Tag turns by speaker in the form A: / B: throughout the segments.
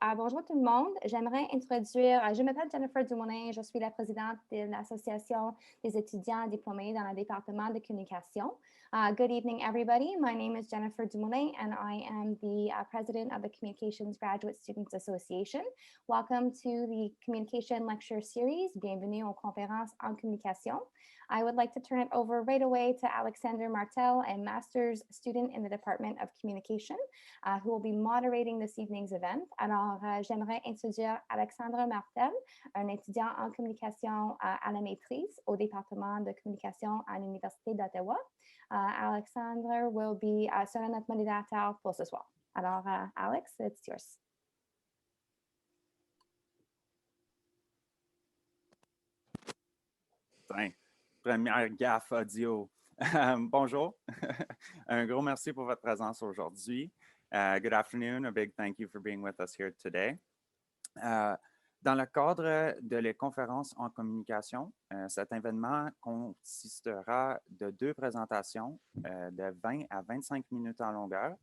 A: Bonjour tout le monde. J'aimerais introduire, je m'appelle Jennifer Dumoulin, je suis la présidente de l'Association des étudiants diplômés dans le département de communication. Good evening, everybody. My name is Jennifer Dumoulin, and I am the president of the Communications Graduate Students Association. Welcome to the Communication Lecture Series. Bienvenue aux conférences en communication. I would like to turn it over right away to Alexander Martel, a master's student in the Department of Communication, who will be moderating this evening's event. Alors, j'aimerais introduire Alexandre Martel, un étudiant en communication à la maîtrise au département de communication à l'Université d'Ottawa. Alexandre sera notre modérateur pour ce soir. Alors, Alex, it's yours.
B: Première gaffe audio. Bonjour. Un gros merci pour votre présence aujourd'hui. Good afternoon. A big thank you for being with us here today. Dans le cadre de les conférences en communication, cet événement consistera de 2 présentations de 20 à 25 minutes en longueur,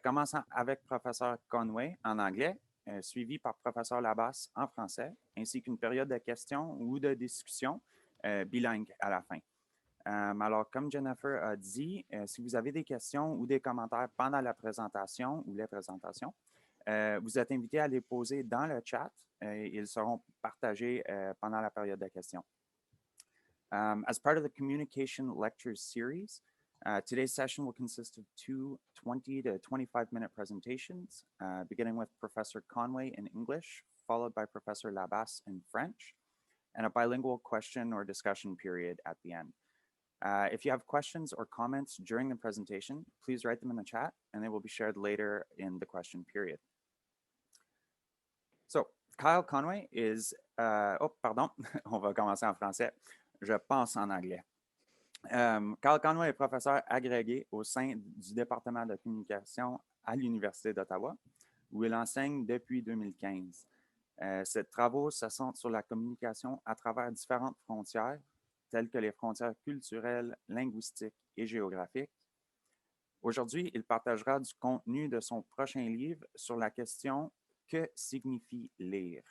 B: commençant avec professeur Conway en anglais, suivi par professeur Labasse en français, ainsi qu'une période de questions ou de discussion bilingue à la fin. Alors, comme Jennifer a dit, si vous avez des questions ou des commentaires pendant la présentation ou les présentations, vous êtes invité à les poser dans le chat. Ils seront partagés pendant la période de questions. As part of the Communication Lectures series, today's session will consist of 2 20 to 25-minute presentations, beginning with Professor Conway in English, followed by Professor Labasse in French, and a bilingual question or discussion period at the end. If you have questions or comments during the presentation, please write them in the chat and they will be shared later in the question period. So, Kyle Conway is, on va commencer en français. Je pense en anglais. Kyle Conway est professeur agrégé au sein du département de communication à l'Université d'Ottawa, où il enseigne depuis 2015. Ses travaux se centrent sur la communication à travers différentes frontières, telles que les frontières culturelles, linguistiques et géographiques. Aujourd'hui, il partagera du contenu de son prochain livre sur la question « Que signifie lire ?»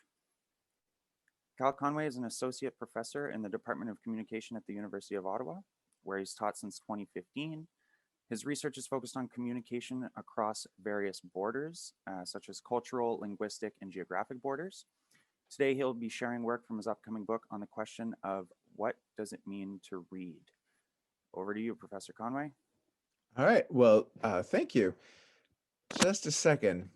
B: Kyle Conway is an associate professor in the Department of Communication at the University of Ottawa, where he's taught since 2015. His research is focused on communication across various borders, such as cultural, linguistic, and geographic borders. Today, he'll be sharing work from his upcoming book on the question of what does it mean to read? Over to you, Professor Conway.
C: All right, well, thank you. Just a second.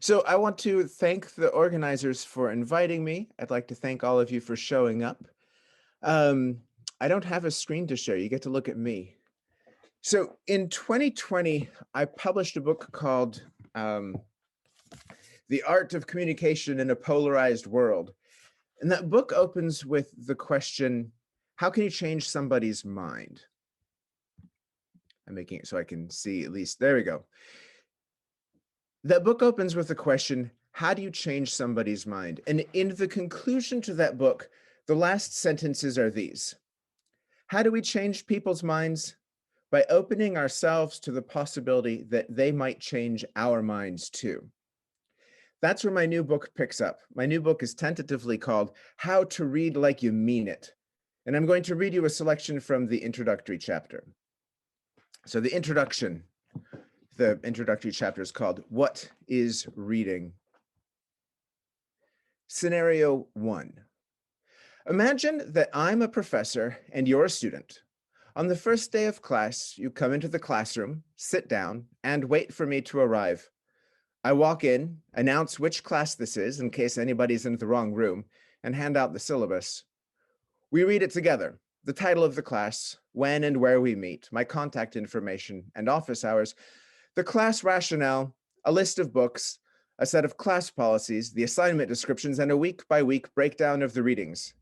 C: So I want to thank the organizers for inviting me. I'd like to thank all of you for showing up. I don't have a screen to show. You get to look at me. So in 2020, I published a book called The Art of Communication in a Polarized World. And that book opens with the question, how can you change somebody's mind? I'm making it so I can see at least, there we go. That book opens with the question, how do you change somebody's mind? And in the conclusion to that book, the last sentences are these. How do we change people's minds? By opening ourselves to the possibility that they might change our minds too. That's where my new book picks up. My new book is tentatively called How to Read Like You Mean It. And I'm going to read you a selection from the introductory chapter. So the introductory chapter is called What is Reading? Scenario 1. Imagine that I'm a professor and you're a student. On the first day of class, you come into the classroom, sit down, and wait for me to arrive. I walk in, announce which class this is in case anybody's in the wrong room, and hand out the syllabus. We read it together, the title of the class, when and where we meet, my contact information, and office hours, the class rationale, a list of books, a set of class policies, the assignment descriptions, and a week-by-week breakdown of the readings.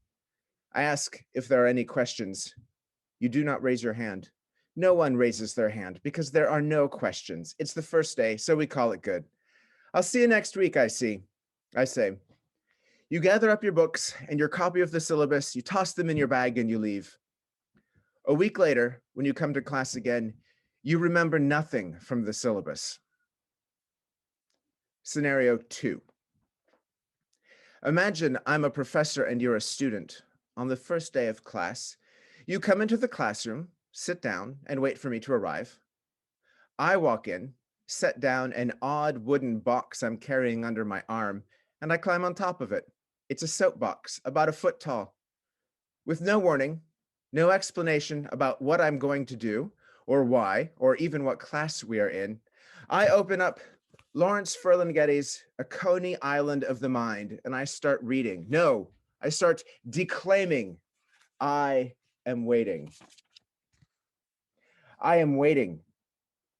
C: I ask if there are any questions. You do not raise your hand. No one raises their hand because there are no questions. It's the first day, so we call it good. I'll see you next week, I say. You gather up your books and your copy of the syllabus, you toss them in your bag and you leave. A week later, when you come to class again, you remember nothing from the syllabus. Scenario 2. Imagine I'm a professor and you're a student. On the first day of class, you come into the classroom, sit down, and wait for me to arrive. I walk in, set down an odd wooden box I'm carrying under my arm, and I climb on top of it. It's a soapbox, about a foot tall. With no warning, no explanation about what I'm going to do, or why, or even what class we are in, I open up Lawrence Ferlinghetti's A Coney Island of the Mind, and I start reading. No, I start declaiming. I am waiting. I am waiting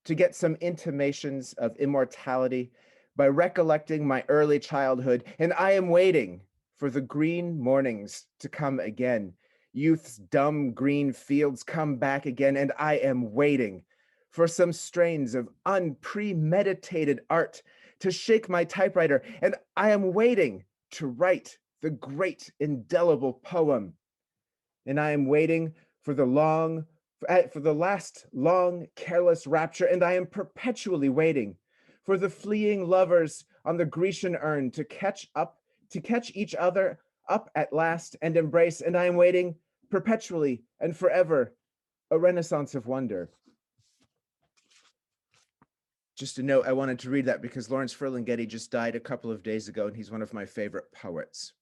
C: to get some intimations of immortality by recollecting my early childhood, and I am waiting for the green mornings to come again. Youth's dumb green fields come back again, and I am waiting for some strains of unpremeditated art to shake my typewriter, and I am waiting to write the great indelible poem. And I am waiting for the last long, careless rapture, and I am perpetually waiting for the fleeing lovers on the Grecian urn to catch each other up at last and embrace, and I am waiting perpetually and forever, a renaissance of wonder. Just a note, I wanted to read that because Lawrence Ferlinghetti just died a couple of days ago, and he's one of my favorite poets.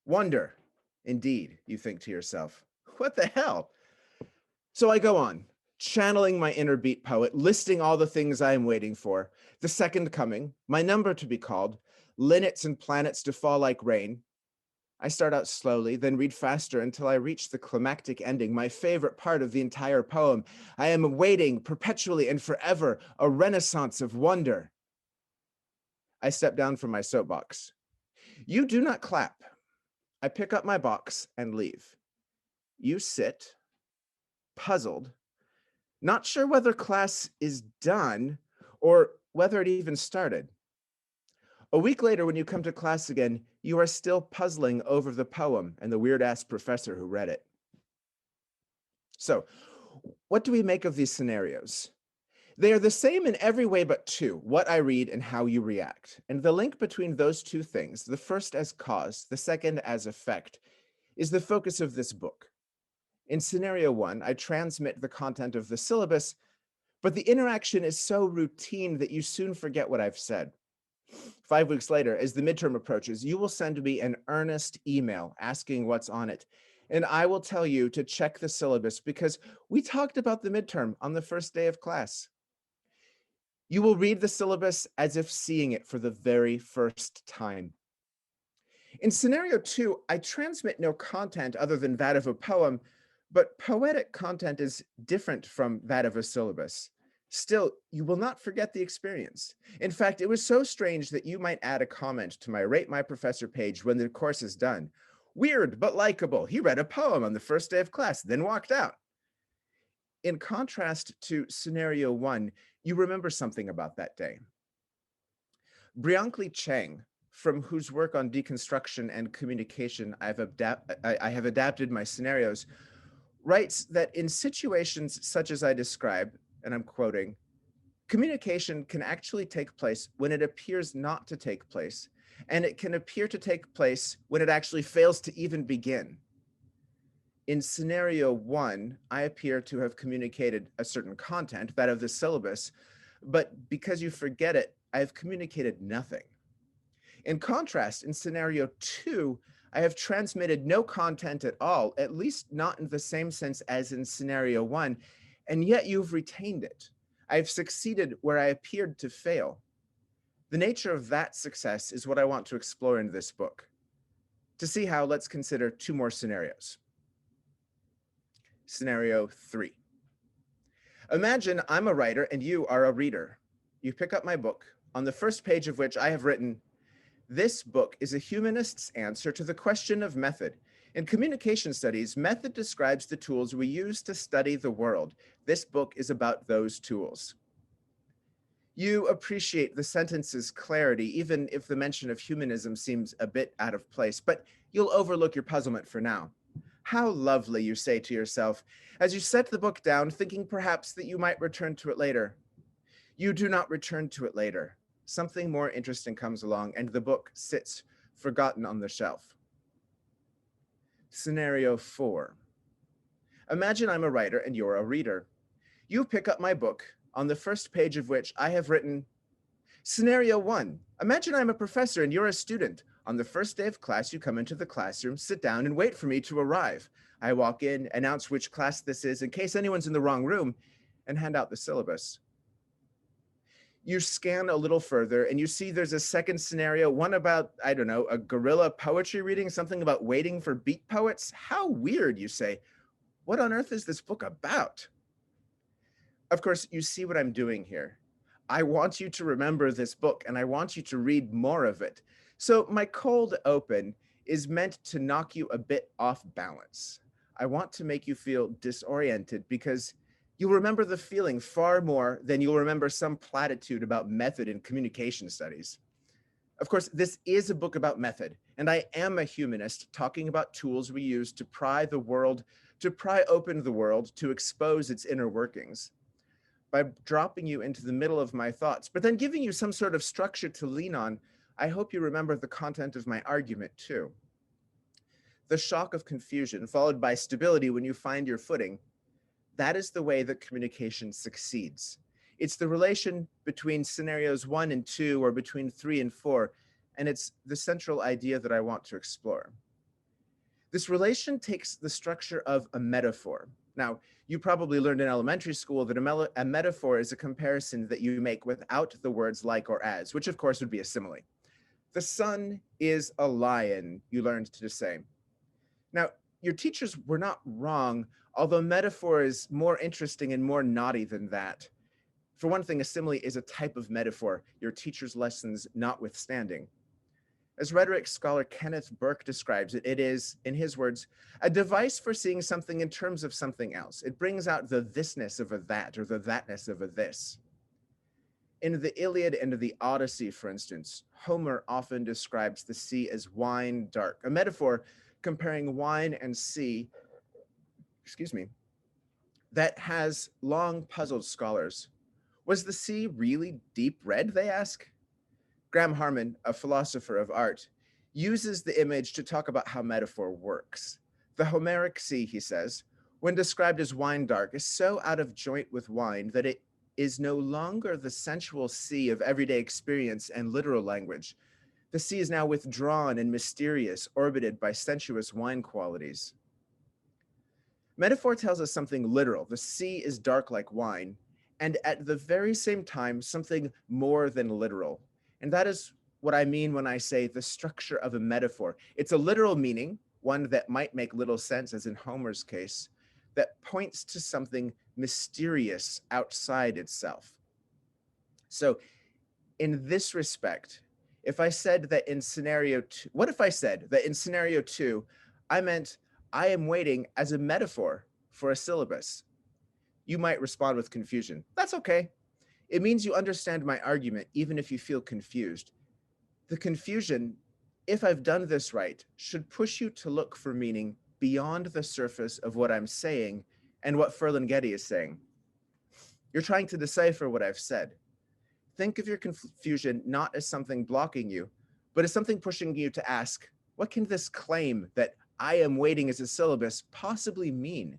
C: Wonder, indeed, you think to yourself. What the hell? So I go on, channeling my inner beat poet, listing all the things I am waiting for. The second coming, my number to be called, linnets and planets to fall like rain. I start out slowly, then read faster until I reach the climactic ending, my favorite part of the entire poem. I am waiting perpetually and forever, a renaissance of wonder. I step down from my soapbox. You do not clap. I pick up my box and leave. You sit, puzzled, not sure whether class is done or whether it even started. A week later, when you come to class again, you are still puzzling over the poem and the weird-ass professor who read it. So, what do we make of these scenarios? They are the same in every way but two, what I read and how you react. And the link between those two things, the first as cause, the second as effect, is the focus of this book. In scenario 1, I transmit the content of the syllabus, but the interaction is so routine that you soon forget what I've said. 5 weeks later, as the midterm approaches, you will send me an earnest email asking what's on it. And I will tell you to check the syllabus because we talked about the midterm on the first day of class. You will read the syllabus as if seeing it for the very first time. In scenario 2, I transmit no content other than that of a poem, but poetic content is different from that of a syllabus. Still, you will not forget the experience. In fact, it was so strange that you might add a comment to my Rate My Professor page when the course is done. Weird, but likable. He read a poem on the first day of class, then walked out. In contrast to scenario 1, you remember something about that day. Briankli Cheng, from whose work on deconstruction and communication I have adapted my scenarios, writes that in situations such as I describe, and I'm quoting, communication can actually take place when it appears not to take place, and it can appear to take place when it actually fails to even begin. In scenario 1, I appear to have communicated a certain content, that of the syllabus, but because you forget it, I have communicated nothing. In contrast, in scenario 2, I have transmitted no content at all, at least not in the same sense as in scenario 1, and yet you've retained it. I've succeeded where I appeared to fail. The nature of that success is what I want to explore in this book. To see how, let's consider 2 more scenarios. Scenario 3. Imagine I'm a writer and you are a reader. You pick up my book, on the first page of which I have written, "This book is a humanist's answer to the question of method. In communication studies, method describes the tools we use to study the world. This book is about those tools." You appreciate the sentence's clarity, even if the mention of humanism seems a bit out of place, but you'll overlook your puzzlement for now. How lovely, you say to yourself, as you set the book down, thinking perhaps that you might return to it later. You do not return to it later. Something more interesting comes along and the book sits forgotten on the shelf. Scenario 4. Imagine I'm a writer and you're a reader. You pick up my book, on the first page of which I have written, Scenario 1. Imagine I'm a professor and you're a student. On the first day of class, you come into the classroom, sit down, and wait for me to arrive. I walk in, announce which class this is in case anyone's in the wrong room, and hand out the syllabus. You scan a little further and you see there's a second scenario, one about, I don't know, a guerrilla poetry reading, something about waiting for beat poets. How weird, you say. What on earth is this book about? Of course, you see what I'm doing here. I want you to remember this book and I want you to read more of it. So my cold open is meant to knock you a bit off balance. I want to make you feel disoriented because you'll remember the feeling far more than you'll remember some platitude about method in communication studies. Of course, this is a book about method, and I am a humanist talking about tools we use to pry open the world, to expose its inner workings. By dropping you into the middle of my thoughts, but then giving you some sort of structure to lean on, I hope you remember the content of my argument too. The shock of confusion, followed by stability when you find your footing, that is the way that communication succeeds. It's the relation between scenarios 1 and 2 or between 3 and 4, and it's the central idea that I want to explore. This relation takes the structure of a metaphor. Now, you probably learned in elementary school that a metaphor is a comparison that you make without the words like or as, which of course would be a simile. The sun is a lion, you learned to say. Now, your teachers were not wrong, although metaphor is more interesting and more naughty than that. For one thing, a simile is a type of metaphor, your teacher's lessons notwithstanding. As rhetoric scholar Kenneth Burke describes it, it is, in his words, a device for seeing something in terms of something else. It brings out the thisness of a that or the thatness of a this. In the Iliad and the Odyssey, for instance, Homer often describes the sea as wine dark, a metaphor comparing wine and sea, that has long puzzled scholars. Was the sea really deep red, they ask? Graham Harman, a philosopher of art, uses the image to talk about how metaphor works. The Homeric sea, he says, when described as wine dark, is so out of joint with wine that it is no longer the sensual sea of everyday experience and literal language. The sea is now withdrawn and mysterious, orbited by sensuous wine qualities. Metaphor tells us something literal. The sea is dark like wine, and at the very same time, something more than literal. And that is what I mean when I say the structure of a metaphor. It's a literal meaning, one that might make little sense, as in Homer's case, that points to something mysterious outside itself. So in this respect, if I said that in scenario 2, what if I said that in scenario 2, I meant I am waiting as a metaphor for a syllabus? You might respond with confusion. That's okay. It means you understand my argument, even if you feel confused. The confusion, if I've done this right, should push you to look for meaning beyond the surface of what I'm saying and what Ferlinghetti is saying. You're trying to decipher what I've said. Think of your confusion not as something blocking you, but as something pushing you to ask, what can this claim that I am waiting as a syllabus possibly mean?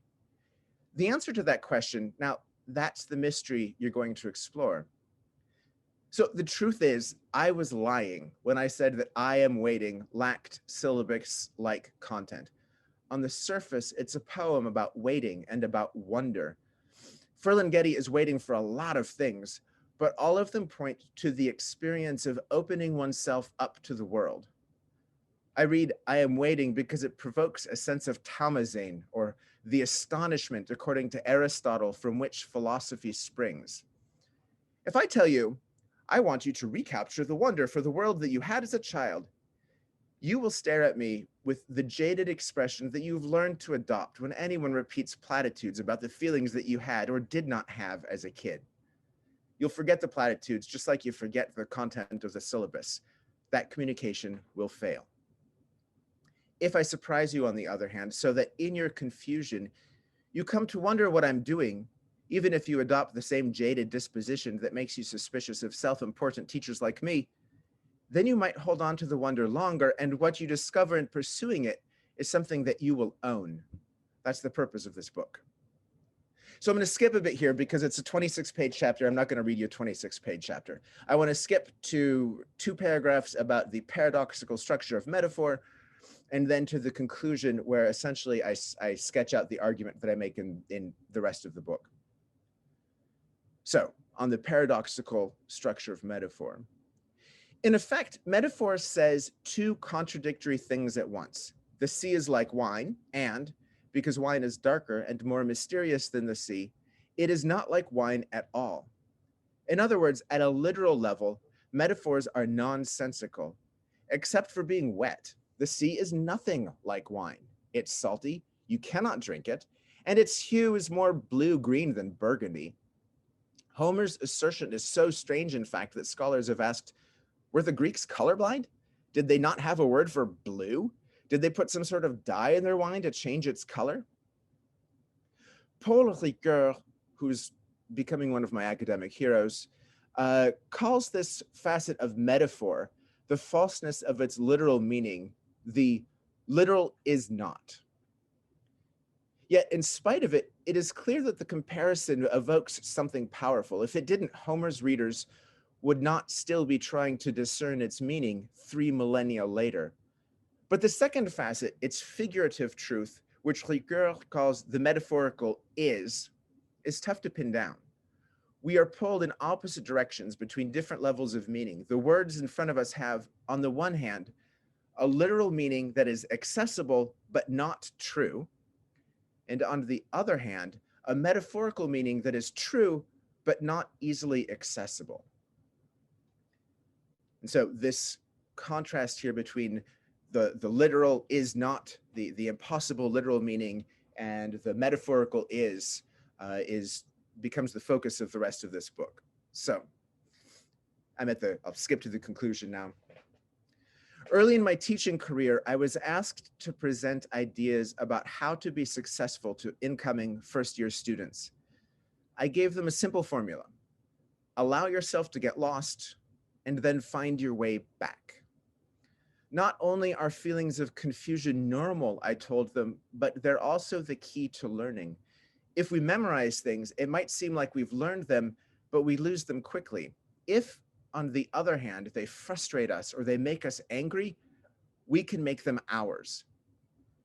C: The answer to that question, now, that's the mystery you're going to explore. So the truth is, I was lying when I said that I am waiting lacked syllabus-like content. On the surface, it's a poem about waiting and about wonder. Ferlinghetti is waiting for a lot of things, but all of them point to the experience of opening oneself up to the world. I read, I am waiting because it provokes a sense of Talmazein, or the astonishment, according to Aristotle, from which philosophy springs. If I tell you, I want you to recapture the wonder for the world that you had as a child, you will stare at me with the jaded expression that you've learned to adopt when anyone repeats platitudes about the feelings that you had or did not have as a kid. You'll forget the platitudes just like you forget the content of the syllabus. That communication will fail. If I surprise you, on the other hand, so that in your confusion, you come to wonder what I'm doing, Even if you adopt the same jaded disposition that makes you suspicious of self-important teachers like me, then you might hold on to the wonder longer, and what you discover in pursuing it is something that you will own. That's the purpose of this book. So I'm going to skip a bit here because it's a 26-page chapter. I'm not going to read you a 26-page chapter. I want to skip to 2 paragraphs about the paradoxical structure of metaphor, and then to the conclusion where essentially I sketch out the argument that I make in the rest of the book. So on the paradoxical structure of metaphor. In effect, metaphor says 2 contradictory things at once. The sea is like wine, and because wine is darker and more mysterious than the sea, it is not like wine at all. In other words, at a literal level, metaphors are nonsensical, except for being wet. The sea is nothing like wine. It's salty, you cannot drink it, and its hue is more blue-green than burgundy. Homer's assertion is so strange, in fact, that scholars have asked, were the Greeks colorblind? Did they not have a word for blue? Did they put some sort of dye in their wine to change its color? Paul Ricoeur, who's becoming one of my academic heroes, calls this facet of metaphor the falseness of its literal meaning, the literal is not. Yet in spite of it, it is clear that the comparison evokes something powerful. If it didn't, Homer's readers would not still be trying to discern its meaning 3 millennia later. But the second facet, its figurative truth, which Ricoeur calls the metaphorical is tough to pin down. We are pulled in opposite directions between different levels of meaning. The words in front of us have, on the one hand, a literal meaning that is accessible but not true, and on the other hand, a metaphorical meaning that is true but not easily accessible. And so this contrast here between the literal is not, the impossible literal meaning, and the metaphorical becomes the focus of the rest of this book. So I'll skip to the conclusion now. Early in my teaching career, I was asked to present ideas about how to be successful to incoming first-year students. I gave them a simple formula. Allow yourself to get lost and then find your way back. Not only are feelings of confusion normal, I told them, but they're also the key to learning. If we memorize things, it might seem like we've learned them, but we lose them quickly. If, on the other hand, they frustrate us or they make us angry, we can make them ours.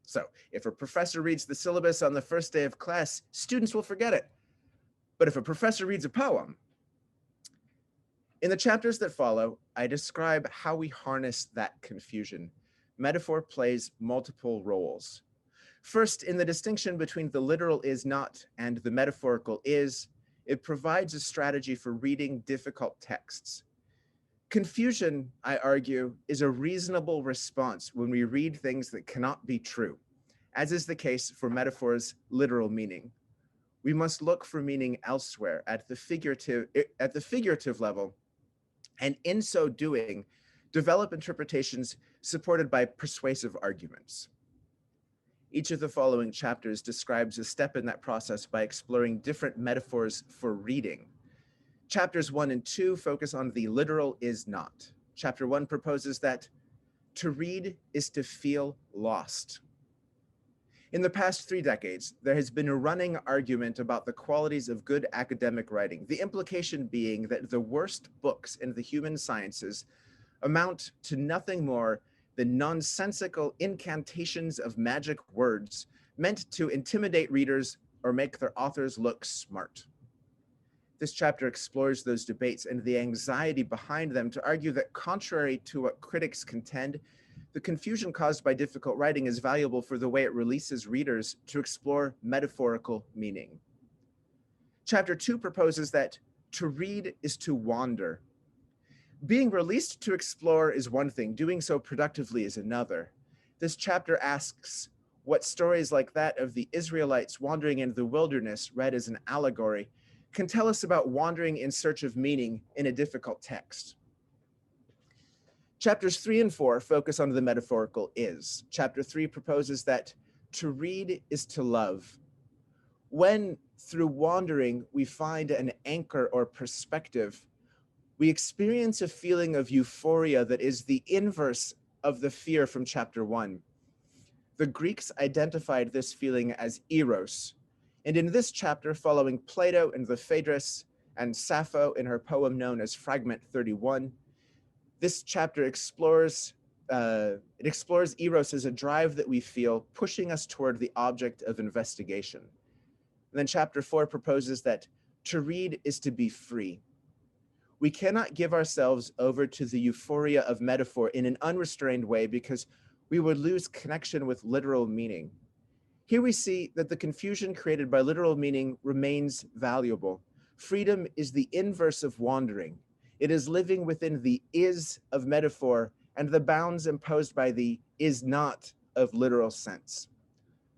C: So if a professor reads the syllabus on the first day of class, students will forget it. But if a professor reads a poem, in the chapters that follow, I describe how we harness that confusion. Metaphor plays multiple roles. First, in the distinction between the literal is not and the metaphorical is, it provides a strategy for reading difficult texts. Confusion, I argue, is a reasonable response when we read things that cannot be true, as is the case for metaphor's literal meaning. We must look for meaning elsewhere at the figurative level, and in so doing, develop interpretations supported by persuasive arguments. Each of the following chapters describes a step in that process by exploring different metaphors for reading. Chapters 1 and 2 focus on the literal is not. Chapter 1 proposes that to read is to feel lost. In the past 3 decades, there has been a running argument about the qualities of good academic writing, the implication being that the worst books in the human sciences amount to nothing more than nonsensical incantations of magic words meant to intimidate readers or make their authors look smart. This chapter explores those debates and the anxiety behind them to argue that contrary to what critics contend, the confusion caused by difficult writing is valuable for the way it releases readers to explore metaphorical meaning. Chapter 2 proposes that to read is to wander. Being released to explore is one thing, doing so productively is another. This chapter asks what stories like that of the Israelites wandering in the wilderness, read as an allegory, can tell us about wandering in search of meaning in a difficult text. Chapters 3 and 4 focus on the metaphorical is. Chapter 3 proposes that to read is to love. When Through wandering, we find an anchor or perspective. We experience a feeling of euphoria that is the inverse of the fear from chapter 1. The Greeks identified this feeling as eros, and in this chapter, following Plato and the Phaedrus and Sappho in her poem known as Fragment 31, this chapter explores eros as a drive that we feel pushing us toward the object of investigation. And then chapter 4 proposes that to read is to be free. We cannot give ourselves over to the euphoria of metaphor in an unrestrained way because we would lose connection with literal meaning. Here we see that the confusion created by literal meaning remains valuable. Freedom is the inverse of wandering. It is living within the is of metaphor and the bounds imposed by the is not of literal sense.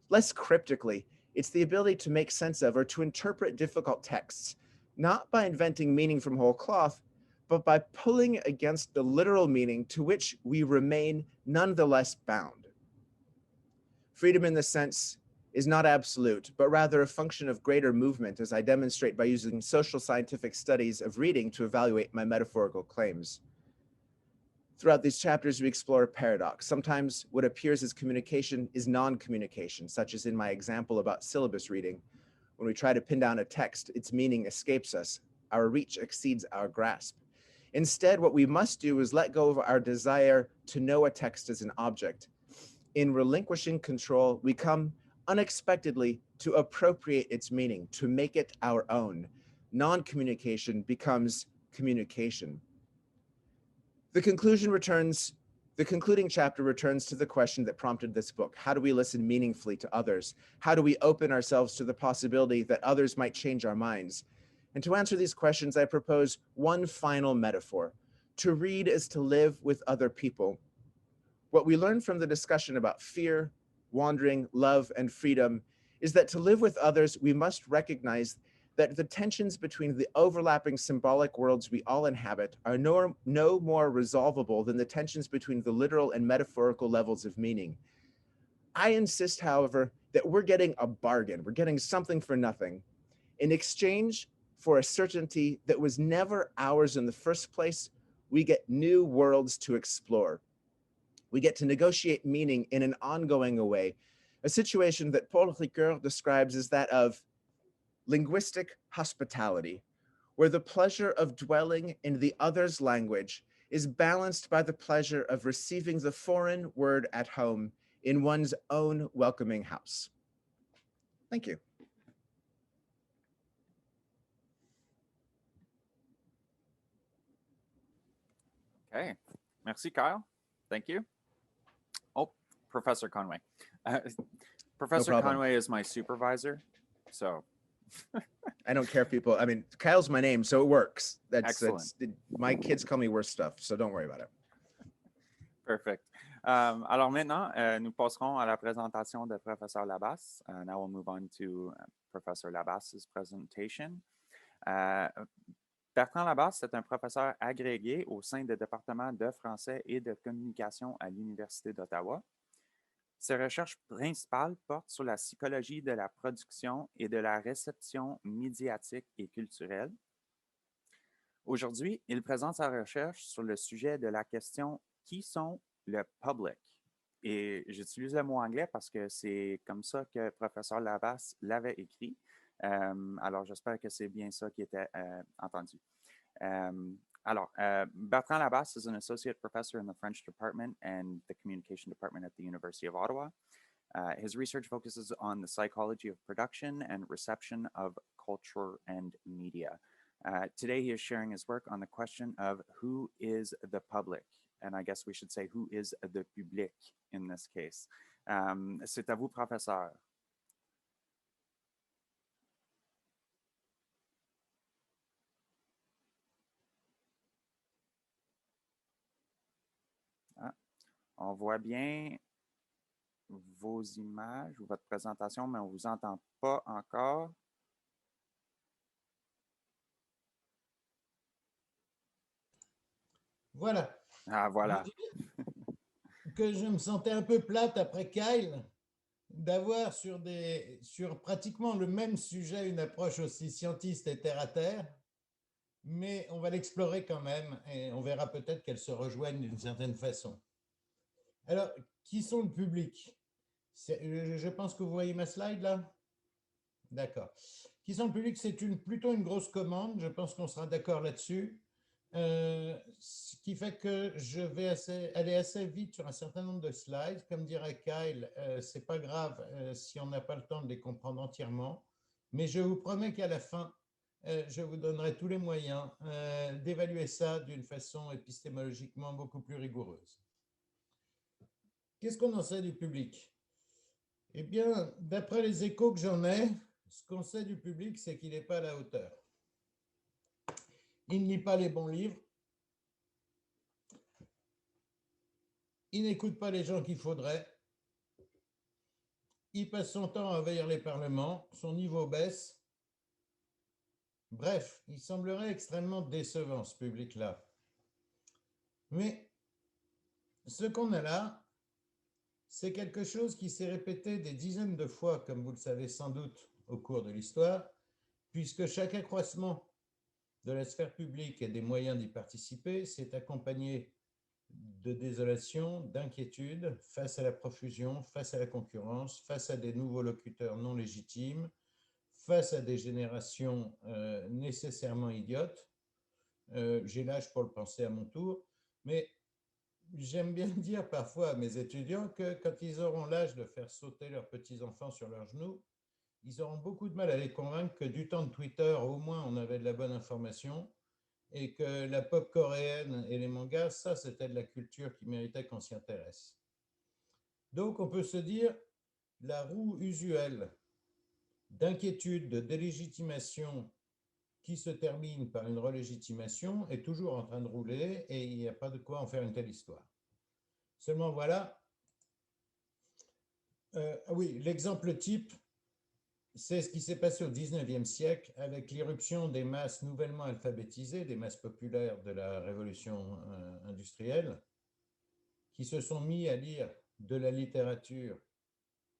C: Less cryptically, it's the ability to make sense of or to interpret difficult texts, not by inventing meaning from whole cloth, but by pulling against the literal meaning to which we remain nonetheless bound. Freedom in this sense is not absolute, but rather a function of greater movement, as I demonstrate by using social scientific studies of reading to evaluate my metaphorical claims. Throughout these chapters, we explore a paradox. Sometimes what appears as communication is non-communication, such as in my example about syllabus reading. When we try to pin down a text, its meaning escapes us. Our reach exceeds our grasp. Instead, what we must do is let go of our desire to know a text as an object. In relinquishing control, we come unexpectedly to appropriate its meaning, to make it our own. Non-communication becomes communication. The concluding chapter returns to the question that prompted this book. How do we listen meaningfully to others? How do we open ourselves to the possibility that others might change our minds? And to answer these questions, I propose one final metaphor. To read is to live with other people. What we learn from the discussion about fear, wandering, love, and freedom is that to live with others, we must recognize that the tensions between the overlapping symbolic worlds we all inhabit are no more resolvable than the tensions between the literal and metaphorical levels of meaning. I insist, however, that we're getting a bargain. We're getting something for nothing. In exchange for a certainty that was never ours in the first place, we get new worlds to explore. We get to negotiate meaning in an ongoing way, a situation that Paul Ricoeur describes as that of linguistic hospitality, where the pleasure of dwelling in the other's language is balanced by the pleasure of receiving the foreign word at home in one's own welcoming house. Thank you.
B: Okay, merci Kyle. Thank you. Oh, Professor Conway. Professor
C: problem.
B: Conway is my supervisor, so.
C: I don't care if people, I mean, Kyle's my name, so it works.
B: Excellent.
C: My kids call me worse stuff, so don't worry about it.
B: Perfect. Alors maintenant, nous passerons à la présentation de Professeur Labasse. Now we'll move on to Professor Labasse's presentation. Bertrand Labasse est un professeur agrégé au sein du département de français et de communication à l'Université d'Ottawa. Ses recherches principales portent sur la psychologie de la production et de la réception médiatique et culturelle. Aujourd'hui, il présente sa recherche sur le sujet de la question « Qui sont le public ?» Et j'utilise le mot anglais parce que c'est comme ça que le professeur Labasse l'avait écrit. Alors, j'espère que c'est bien ça qui était entendu. Bertrand Labasse is an associate professor in the French department and the communication department at the University of Ottawa. His research focuses on the psychology of production and reception of culture and media. Today, he is sharing his work on the question of who is the public, and I guess we should say who is the public in this case. C'est à vous, professeur. On voit bien vos images ou votre présentation, mais on ne vous entend pas encore.
D: Voilà.
B: Ah, voilà.
D: Que je me sentais un peu plate après Kyle. d'avoir sur pratiquement le même sujet une approche aussi scientiste et terre à terre, mais on va l'explorer quand même et on verra peut-être qu'elles se rejoignent d'une certaine façon. Alors, qui sont le public? Je pense que vous voyez ma slide là. D'accord. Qui sont le public? C'est plutôt une grosse commande, je pense qu'on sera d'accord là-dessus. Ce qui fait que je vais aller assez vite sur un certain nombre de slides. Comme dirait Kyle, c'est pas grave si on n'a pas le temps de les comprendre entièrement, mais je vous promets qu'à la fin, je vous donnerai tous les moyens d'évaluer ça d'une façon épistémologiquement beaucoup plus rigoureuse. Qu'est-ce qu'on en sait du public? Eh bien, d'après les échos que j'en ai, ce qu'on sait du public, c'est qu'il n'est pas à la hauteur. Il ne lit pas les bons livres. Il n'écoute pas les gens qu'il faudrait. Il passe son temps à envahir les parlements. Son niveau baisse. Bref, il semblerait extrêmement décevant, ce public-là. Mais ce qu'on a là, c'est quelque chose qui s'est répété des dizaines de fois, comme vous le savez sans doute, au cours de l'histoire, puisque chaque accroissement de la sphère publique et des moyens d'y participer s'est accompagné de désolation, d'inquiétude face à la profusion, face à la concurrence, face à des nouveaux locuteurs non légitimes, face à des générations nécessairement idiotes. J'ai l'âge pour le penser à mon tour, mais j'aime bien dire parfois à mes étudiants que quand ils auront l'âge de faire sauter leurs petits-enfants sur leurs genoux, ils auront beaucoup de mal à les convaincre que du temps de Twitter, au moins, on avait de la bonne information et que la pop coréenne et les mangas, ça, c'était de la culture qui méritait qu'on s'y intéresse. Donc, on peut se dire, la roue usuelle d'inquiétude, de délégitimation qui se termine par une relégitimation est toujours en train de rouler et il n'y a pas de quoi en faire une telle histoire. Seulement, voilà. Oui, l'exemple type, c'est ce qui s'est passé au XIXe siècle avec l'irruption des masses nouvellement alphabétisées, des masses populaires de la révolution industrielle, qui se sont mis à lire de la littérature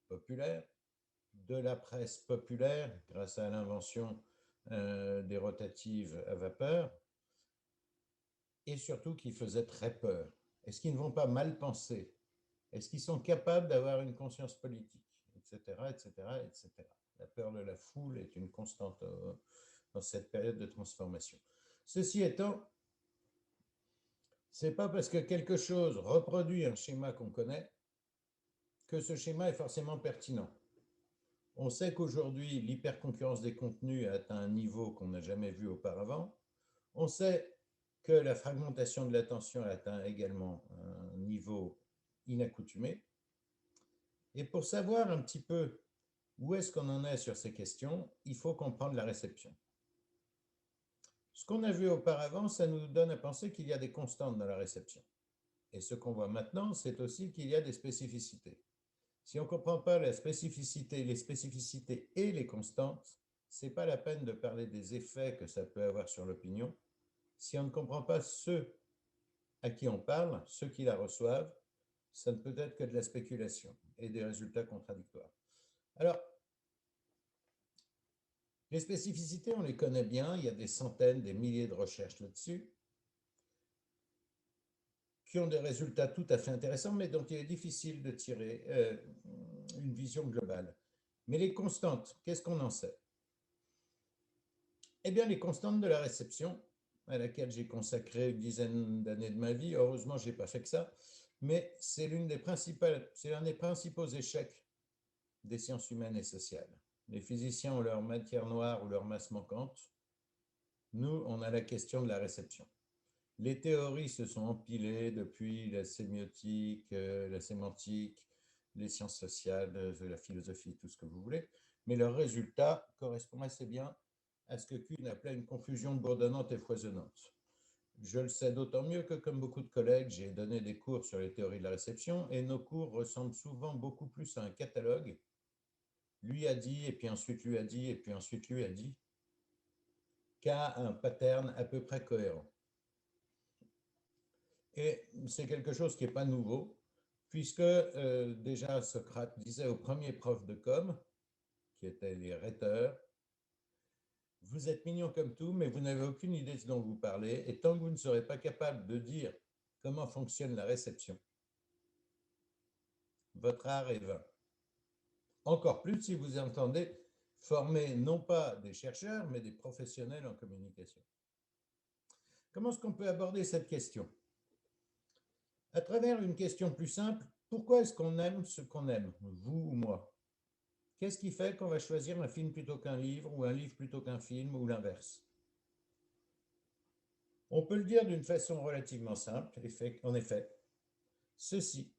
D: populaire, de la presse populaire, grâce à l'invention des rotatives à vapeur, et surtout qui faisaient très peur. Est-ce qu'ils ne vont pas mal penser? Est-ce qu'ils sont capables d'avoir une conscience politique, etc., etc., etc. La peur de la foule est une constante dans cette période de transformation. Ceci étant, ce n'est pas parce que quelque chose reproduit un schéma qu'on connaît que ce schéma est forcément pertinent. On sait qu'aujourd'hui, l'hyperconcurrence des contenus a atteint un niveau qu'on n'a jamais vu auparavant. On sait que la fragmentation de l'attention a atteint également un niveau inaccoutumé. Et pour savoir un petit peu où est-ce qu'on en est sur ces questions, il faut comprendre la réception. Ce qu'on a vu auparavant, ça nous donne à penser qu'il y a des constantes dans la réception. Et ce qu'on voit maintenant, c'est aussi qu'il y a des spécificités. Si on ne comprend pas la spécificité, les spécificités et les constantes, ce n'est pas la peine de parler des effets que ça peut avoir sur l'opinion. Si on ne comprend pas ceux à qui on parle, ceux qui la reçoivent, ça ne peut être que de la spéculation et des résultats contradictoires. Alors, les spécificités, on les connaît bien, il y a des centaines, des milliers de recherches là-dessus, qui ont des résultats tout à fait intéressants, mais dont il est difficile de tirer une vision globale. Mais les constantes, qu'est-ce qu'on en sait? Eh bien, les constantes de la réception, à laquelle j'ai consacré une dizaine d'années de ma vie, heureusement, je n'ai pas fait que ça, mais c'est l'un des principaux échecs des sciences humaines et sociales. Les physiciens ont leur matière noire ou leur masse manquante. Nous, on a la question de la réception. Les théories se sont empilées depuis la sémiotique, la sémantique, les sciences sociales, la philosophie, tout ce que vous voulez, mais leurs résultats correspondent assez bien à ce que Kuhn appelait une confusion bourdonnante et foisonnante. Je le sais d'autant mieux que, comme beaucoup de collègues, j'ai donné des cours sur les théories de la réception et nos cours ressemblent souvent beaucoup plus à un catalogue. Lui a dit, et puis ensuite lui a dit, et puis ensuite lui a dit, qu'à un pattern à peu près cohérent. Et c'est quelque chose qui n'est pas nouveau. puisque déjà Socrate disait aux premiers profs de com, qui étaient les rhéteurs, vous êtes mignons comme tout, mais vous n'avez aucune idée de ce dont vous parlez, et tant que vous ne serez pas capable de dire comment fonctionne la réception, votre art est vain. Encore plus si vous entendez former non pas des chercheurs, mais des professionnels en communication. Comment est-ce qu'on peut aborder cette question? À travers une question plus simple, pourquoi est-ce qu'on aime ce qu'on aime, vous ou moi? Qu'est-ce qui fait qu'on va choisir un film plutôt qu'un livre, ou un livre plutôt qu'un film, ou l'inverse? On peut le dire d'une façon relativement simple, en effet, ceci.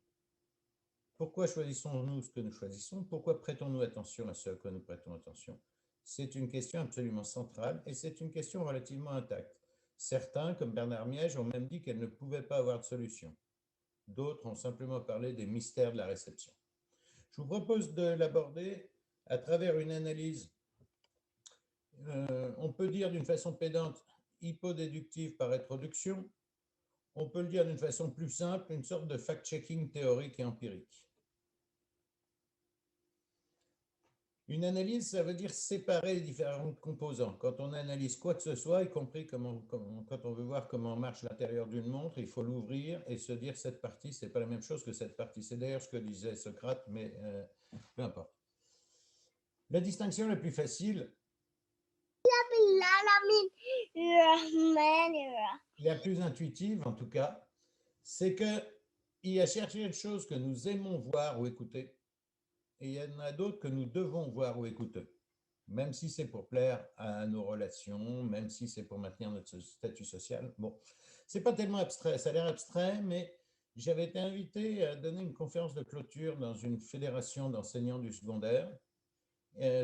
D: Pourquoi choisissons-nous ce que nous choisissons? Pourquoi prêtons-nous attention à ce à quoi nous prêtons attention? C'est une question absolument centrale et c'est une question relativement intacte. Certains, comme Bernard Miège, ont même dit qu'elle ne pouvait pas avoir de solution. D'autres ont simplement parlé des mystères de la réception. Je vous propose de l'aborder à travers une analyse, on peut dire d'une façon pédante, hypodéductive par introduction. On peut le dire d'une façon plus simple, une sorte de fact-checking théorique et empirique. Une analyse, ça veut dire séparer les différents composants. Quand on analyse quoi que ce soit, y compris quand on veut voir comment marche l'intérieur d'une montre, il faut l'ouvrir et se dire cette partie, c'est pas la même chose que cette partie. C'est d'ailleurs ce que disait Socrate, mais peu importe. La distinction la plus facile, la plus intuitive en tout cas, c'est qu'il y a certaines choses que nous aimons voir ou écouter, et il y en a d'autres que nous devons voir ou écouter, même si c'est pour plaire à nos relations, même si c'est pour maintenir notre statut social. Bon, c'est pas tellement abstrait, ça a l'air abstrait, mais j'avais été invité à donner une conférence de clôture dans une fédération d'enseignants du secondaire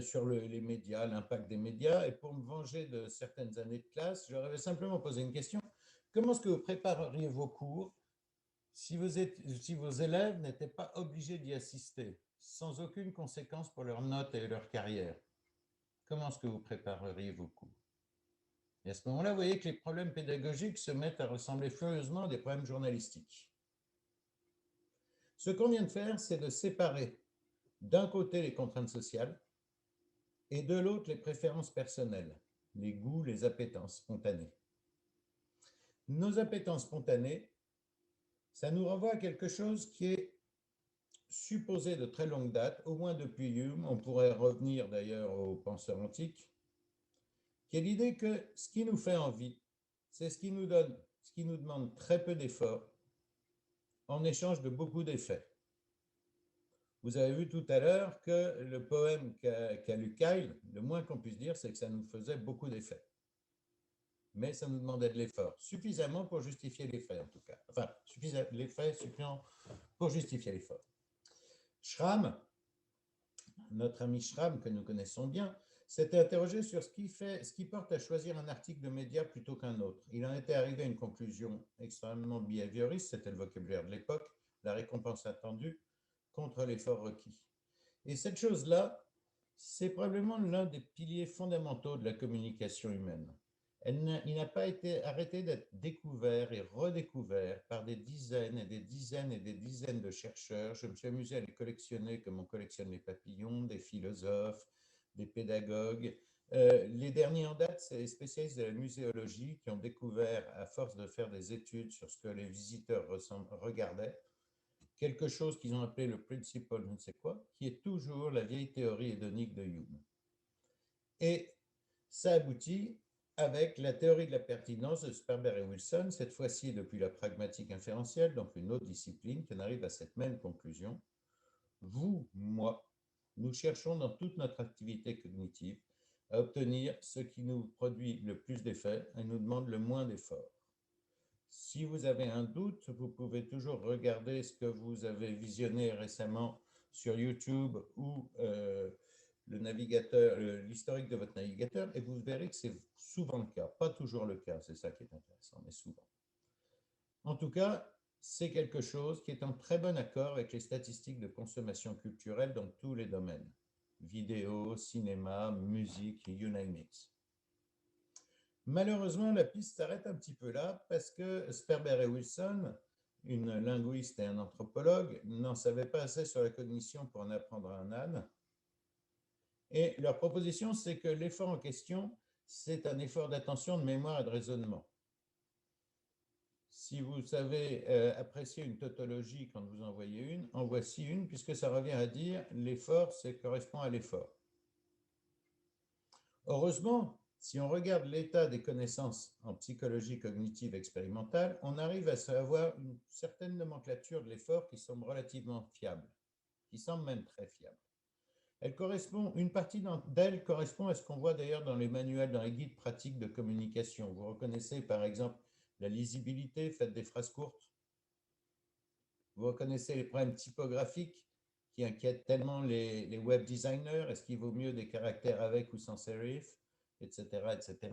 D: sur les médias, l'impact des médias, et pour me venger de certaines années de classe, je leur avais simplement posé une question. Comment est-ce que vous prépareriez vos cours si vos élèves n'étaient pas obligés d'y assister, sans aucune conséquence pour leurs notes et leur carrière? Comment est-ce que vous prépareriez vos cours? Et à ce moment-là, vous voyez que les problèmes pédagogiques se mettent à ressembler furieusement à des problèmes journalistiques. Ce qu'on vient de faire, c'est de séparer d'un côté les contraintes sociales et de l'autre les préférences personnelles, les goûts, les appétences spontanées. Nos appétences spontanées, ça nous renvoie à quelque chose qui est supposé de très longue date, au moins depuis Hume, on pourrait revenir d'ailleurs aux penseurs antiques, qui est l'idée que ce qui nous fait envie, c'est ce qui nous demande très peu d'efforts en échange de beaucoup d'effets. Vous avez vu tout à l'heure que le poème qu'a lu Kyle, le moins qu'on puisse dire, c'est que ça nous faisait beaucoup d'effets. Mais ça nous demandait de l'effort, suffisamment pour justifier l'effet en tout cas. Enfin, l'effet suffisant pour justifier l'effort. Schramm, notre ami Schramm que nous connaissons bien, s'était interrogé sur ce qui porte à choisir un article de média plutôt qu'un autre. Il en était arrivé à une conclusion extrêmement behavioriste, c'était le vocabulaire de l'époque, la récompense attendue contre l'effort requis. Et cette chose-là, c'est probablement l'un des piliers fondamentaux de la communication humaine. Il n'a pas été arrêté d'être découvert et redécouvert par des dizaines et des dizaines et des dizaines de chercheurs. Je me suis amusé à les collectionner comme on collectionne les papillons, des philosophes, des pédagogues. Les derniers en date, c'est les spécialistes de la muséologie qui ont découvert, à force de faire des études sur ce que les visiteurs regardaient, quelque chose qu'ils ont appelé le principle je ne sais quoi, qui est toujours la vieille théorie hédonique de Hume. Et ça aboutit avec la théorie de la pertinence de Sperber et Wilson, cette fois-ci depuis la pragmatique inférentielle, donc une autre discipline, qui en arrive à cette même conclusion. Vous, moi, nous cherchons dans toute notre activité cognitive à obtenir ce qui nous produit le plus d'effets et nous demande le moins d'efforts. Si vous avez un doute, vous pouvez toujours regarder ce que vous avez visionné récemment sur YouTube ou le navigateur, l'historique de votre navigateur, et vous verrez que c'est souvent le cas. Pas toujours le cas, c'est ça qui est intéressant, mais souvent. En tout cas, c'est quelque chose qui est en très bon accord avec les statistiques de consommation culturelle dans tous les domaines. Vidéo, cinéma, musique, you name it. Malheureusement, la piste s'arrête un petit peu là parce que Sperber et Wilson une linguiste et un anthropologue, n'en savaient pas assez sur la cognition pour en apprendre à un âne. Et leur proposition, c'est que l'effort en question, c'est un effort d'attention, de mémoire et de raisonnement. Si vous savez apprécier une tautologie quand vous en voyez une, en voici une, puisque ça revient à dire l'effort, ça correspond à l'effort. Heureusement, si on regarde l'état des connaissances en psychologie cognitive expérimentale, on arrive à savoir une certaine nomenclature de l'effort qui semble relativement fiable, qui semble même très fiable. Une partie d'elle correspond à ce qu'on voit d'ailleurs dans les manuels, dans les guides pratiques de communication. Vous reconnaissez par exemple la lisibilité, faites des phrases courtes. Vous reconnaissez les problèmes typographiques qui inquiètent tellement les web designers. Est-ce qu'il vaut mieux des caractères avec ou sans serif, etc., etc.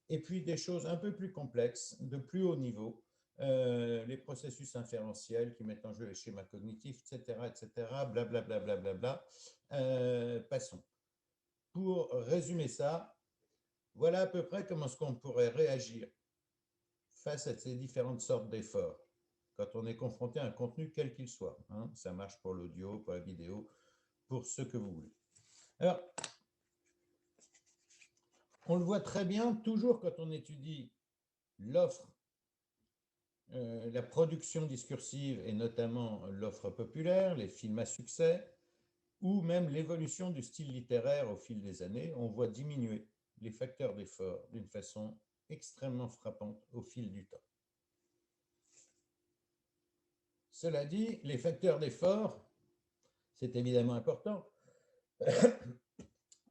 D: Et puis des choses un peu plus complexes, de plus haut niveau, les processus inférentiels qui mettent en jeu les schémas cognitifs, etc., etc., blablabla, blablabla. Passons. Pour résumer ça, voilà à peu près comment est-ce qu'on pourrait réagir face à ces différentes sortes d'efforts quand on est confronté à un contenu quel qu'il soit. Hein. Ça marche pour l'audio, pour la vidéo, pour ce que vous voulez. Alors, on le voit très bien, toujours quand on étudie l'offre, la production discursive et notamment l'offre populaire, les films à succès, ou même l'évolution du style littéraire au fil des années, on voit diminuer les facteurs d'effort d'une façon extrêmement frappante au fil du temps. Cela dit, les facteurs d'effort, c'est évidemment important,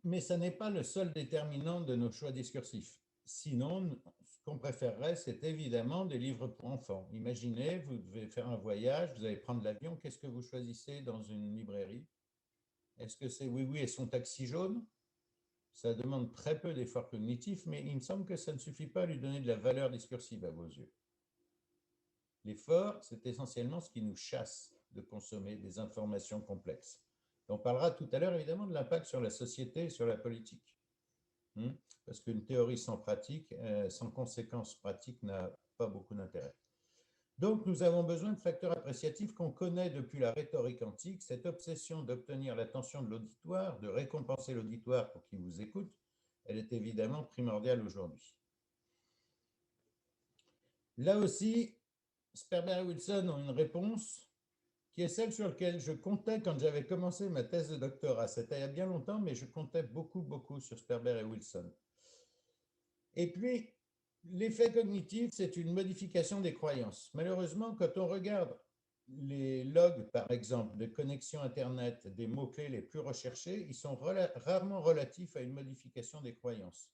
D: mais ce n'est pas le seul déterminant de nos choix discursifs. Sinon, ce qu'on préférerait, c'est évidemment des livres pour enfants. Imaginez, vous devez faire un voyage, vous allez prendre l'avion, qu'est-ce que vous choisissez dans une librairie? Est-ce que c'est Oui Oui et son taxi jaune? Ça demande très peu d'efforts cognitifs, mais il me semble que ça ne suffit pas à lui donner de la valeur discursive à vos yeux. L'effort, c'est essentiellement ce qui nous chasse de consommer des informations complexes. On parlera tout à l'heure évidemment de l'impact sur la société et sur la politique. Parce qu'une théorie sans pratique, sans conséquences pratiques, n'a pas beaucoup d'intérêt. Donc, nous avons besoin de facteurs appréciatifs qu'on connaît depuis la rhétorique antique. Cette obsession d'obtenir l'attention de l'auditoire, de récompenser l'auditoire pour qu'il vous écoute, elle est évidemment primordiale aujourd'hui. Là aussi, Sperber et Wilson ont une réponse qui est celle sur laquelle je comptais quand j'avais commencé ma thèse de doctorat. C'était il y a bien longtemps, mais je comptais beaucoup sur Sperber et Wilson. Et puis, l'effet cognitif, c'est une modification des croyances. Malheureusement, quand on regarde les logs, par exemple, de connexion Internet des mots-clés les plus recherchés, ils sont rarement relatifs à une modification des croyances.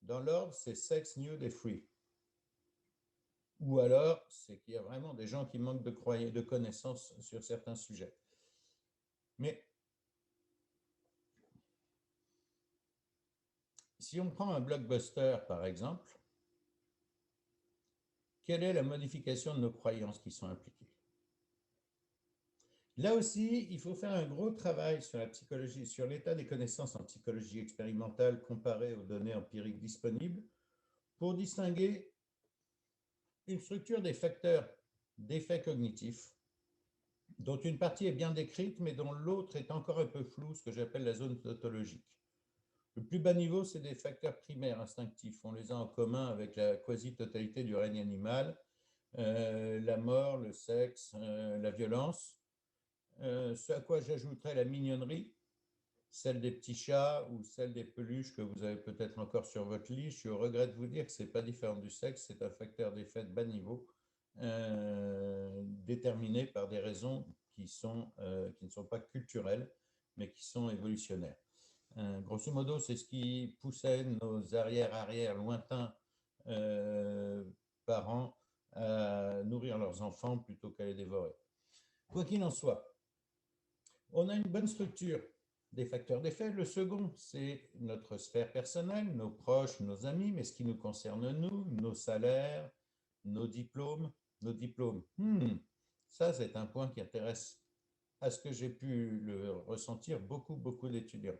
D: Dans l'ordre, c'est sex, nude et free. Ou alors, c'est qu'il y a vraiment des gens qui manquent de connaissances sur certains sujets. Mais si on prend un blockbuster, par exemple, quelle est la modification de nos croyances qui sont impliquées? Là aussi, il faut faire un gros travail sur la psychologie, sur l'état des connaissances en psychologie expérimentale comparé aux données empiriques disponibles pour distinguer une structure des facteurs d'effets cognitifs dont une partie est bien décrite, mais dont l'autre est encore un peu floue, ce que j'appelle la zone tautologique. Le plus bas niveau, c'est des facteurs primaires instinctifs. On les a en commun avec la quasi-totalité du règne animal, la mort, le sexe, la violence. Ce à quoi j'ajouterais la mignonnerie, celle des petits chats ou celle des peluches que vous avez peut-être encore sur votre lit. Je suis au regret de vous dire que ce n'est pas différent du sexe, c'est un facteur d'effet de bas niveau déterminé par des raisons qui ne sont pas culturelles, mais qui sont évolutionnaires. Grosso modo, c'est ce qui poussait nos arrière-arrière lointains parents à nourrir leurs enfants plutôt qu'à les dévorer. Quoi qu'il en soit, on a une bonne structure des facteurs d'effet. Le second, c'est notre sphère personnelle, nos proches, nos amis, mais ce qui nous concerne nous, nos salaires, nos diplômes. Ça, c'est un point qui intéresse à ce que j'ai pu le ressentir beaucoup d'étudiants.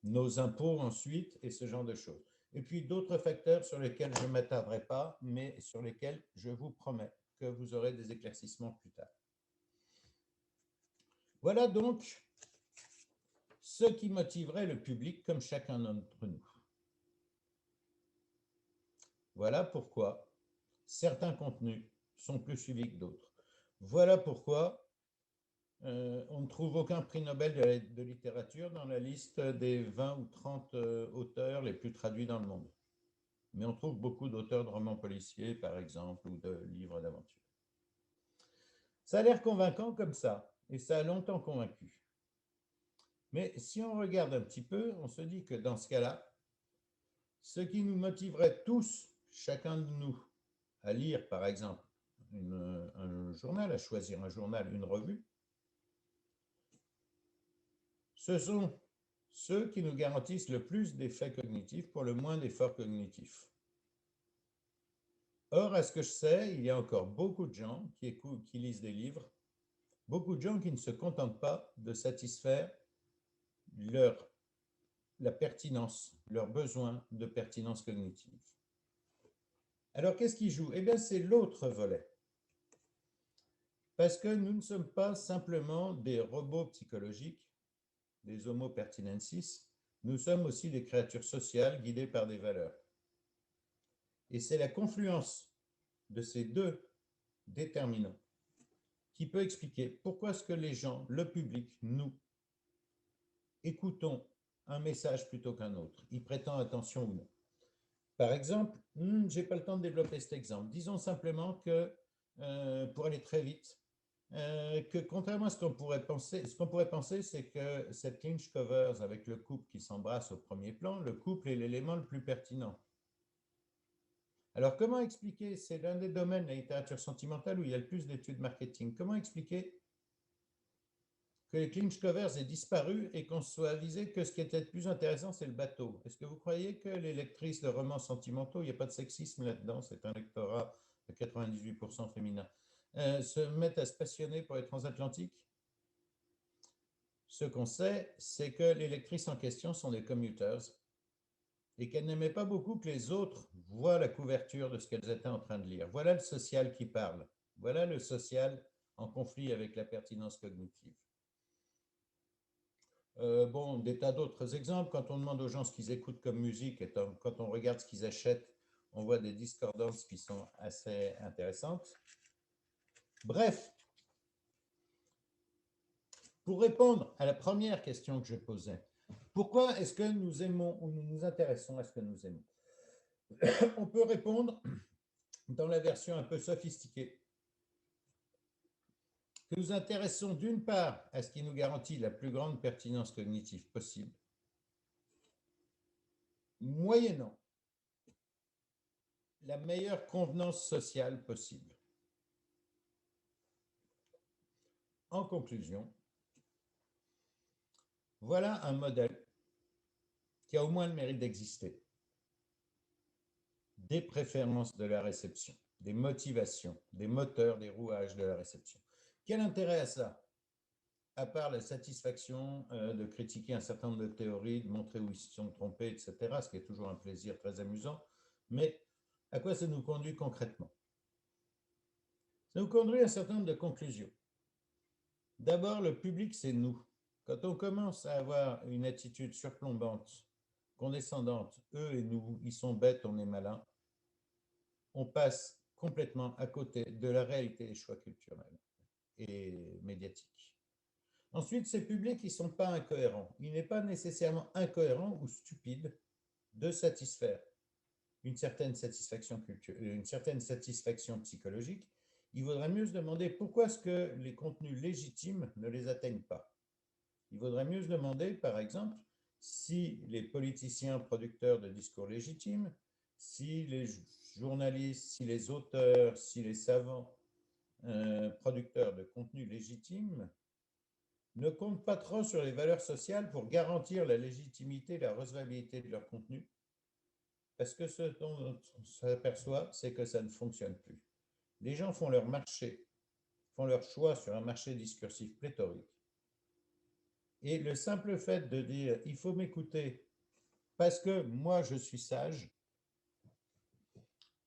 D: Nos impôts ensuite et ce genre de choses. Et puis d'autres facteurs sur lesquels je ne m'attarderai pas, mais sur lesquels je vous promets que que vous aurez des éclaircissements plus tard. Voilà donc ce qui motiverait le public comme chacun d'entre nous. Voilà pourquoi certains contenus sont plus suivis que d'autres. Voilà pourquoi on ne trouve aucun prix Nobel de littérature dans la liste des 20 ou 30 auteurs les plus traduits dans le monde. Mais on trouve beaucoup d'auteurs de romans policiers, par exemple, ou de livres d'aventure. Ça a l'air convaincant comme ça, et ça a longtemps convaincu. Mais si on regarde un petit peu, on se dit que dans ce cas-là, ce qui nous motiverait tous, chacun de nous, à lire, par exemple, un journal, à choisir un journal, une revue, ce sont ceux qui nous garantissent le plus d'effets cognitifs pour le moins d'efforts cognitifs. Or, à ce que je sais, il y a encore beaucoup de gens qui lisent des livres, beaucoup de gens qui ne se contentent pas de satisfaire la pertinence, leur besoin de pertinence cognitive. Alors, qu'est-ce qui joue? Eh bien, c'est l'autre volet. Parce que nous ne sommes pas simplement des robots psychologiques, des homo pertinensis, nous sommes aussi des créatures sociales guidées par des valeurs. Et c'est la confluence de ces deux déterminants qui peut expliquer pourquoi est-ce que les gens, le public, nous, écoutons un message plutôt qu'un autre, y prêtant attention ou non. Par exemple, je n'ai pas le temps de développer cet exemple. Disons simplement que, pour aller très vite, que contrairement à ce qu'on pourrait penser, c'est que cette clinch covers avec le couple qui s'embrasse au premier plan, le couple est l'élément le plus pertinent. Alors, comment expliquer, c'est l'un des domaines de la littérature sentimentale où il y a le plus d'études marketing, comment expliquer que les clinch covers aient disparu et qu'on se soit avisé que ce qui était le plus intéressant, c'est le bateau? Est-ce que vous croyez que les lectrices de romans sentimentaux, il n'y a pas de sexisme là-dedans, c'est un lectorat de 98% féminin, se mettent à se passionner pour les transatlantiques? Ce qu'on sait, c'est que les lectrices en question sont des commuters et qu'elles n'aimaient pas beaucoup que les autres voient la couverture de ce qu'elles étaient en train de lire. Voilà le social qui parle. Voilà le social en conflit avec la pertinence cognitive. Bon, des tas d'autres exemples. Quand on demande aux gens ce qu'ils écoutent comme musique et quand on regarde ce qu'ils achètent, on voit des discordances qui sont assez intéressantes. Bref, pour répondre à la première question que je posais, pourquoi est-ce que nous aimons ou nous nous intéressons à ce que nous aimons? On peut répondre dans la version un peu sophistiquée que nous intéressons d'une part à ce qui nous garantit la plus grande pertinence cognitive possible, moyennant la meilleure convenance sociale possible. En conclusion, voilà un modèle qui a au moins le mérite d'exister. Des préférences de la réception, des motivations, des moteurs, des rouages de la réception. Quel intérêt à ça? À part la satisfaction de critiquer un certain nombre de théories, de montrer où ils se sont trompés, etc., ce qui est toujours un plaisir très amusant, mais à quoi ça nous conduit concrètement? Ça nous conduit à un certain nombre de conclusions. D'abord, le public, c'est nous. Quand on commence à avoir une attitude surplombante, condescendante, eux et nous, ils sont bêtes, on est malins, on passe complètement à côté de la réalité des choix culturels et médiatiques. Ensuite, ces publics, ils ne sont pas incohérents. Il n'est pas nécessairement incohérent ou stupide de satisfaire une certaine satisfaction culturelle, une certaine satisfaction psychologique. Il vaudrait mieux se demander pourquoi est-ce que les contenus légitimes ne les atteignent pas. Il vaudrait mieux se demander, par exemple, si les politiciens producteurs de discours légitimes, si les journalistes, si les auteurs, si les savants producteurs de contenus légitimes ne comptent pas trop sur les valeurs sociales pour garantir la légitimité et la recevabilité de leur contenu, parce que ce dont on s'aperçoit, c'est que ça ne fonctionne plus. Les gens font leur marché, font leur choix sur un marché discursif pléthorique. Et le simple fait de dire « il faut m'écouter parce que moi je suis sage »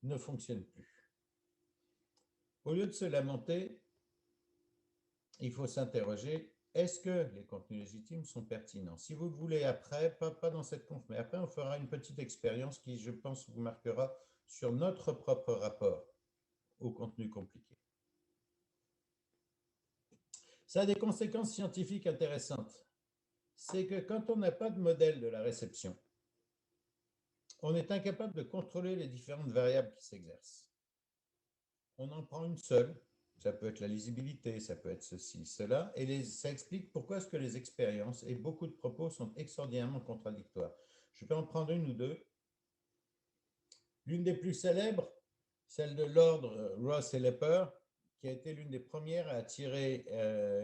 D: ne fonctionne plus. Au lieu de se lamenter, il faut s'interroger, est-ce que les contenus légitimes sont pertinents? Si vous le voulez après, pas dans cette conf, mais après, on fera une petite expérience qui, je pense, vous marquera sur notre propre rapport au contenu compliqué. Ça a des conséquences scientifiques intéressantes. C'est que quand on n'a pas de modèle de la réception, on est incapable de contrôler les différentes variables qui s'exercent. On en prend une seule, ça peut être la lisibilité, ça peut être ceci, cela, et ça explique pourquoi est-ce que les expériences et beaucoup de propos sont extraordinairement contradictoires. Je vais en prendre une ou deux. L'une des plus célèbres, celle de Lord Ross et Lepper, qui a été l'une des premières à attirer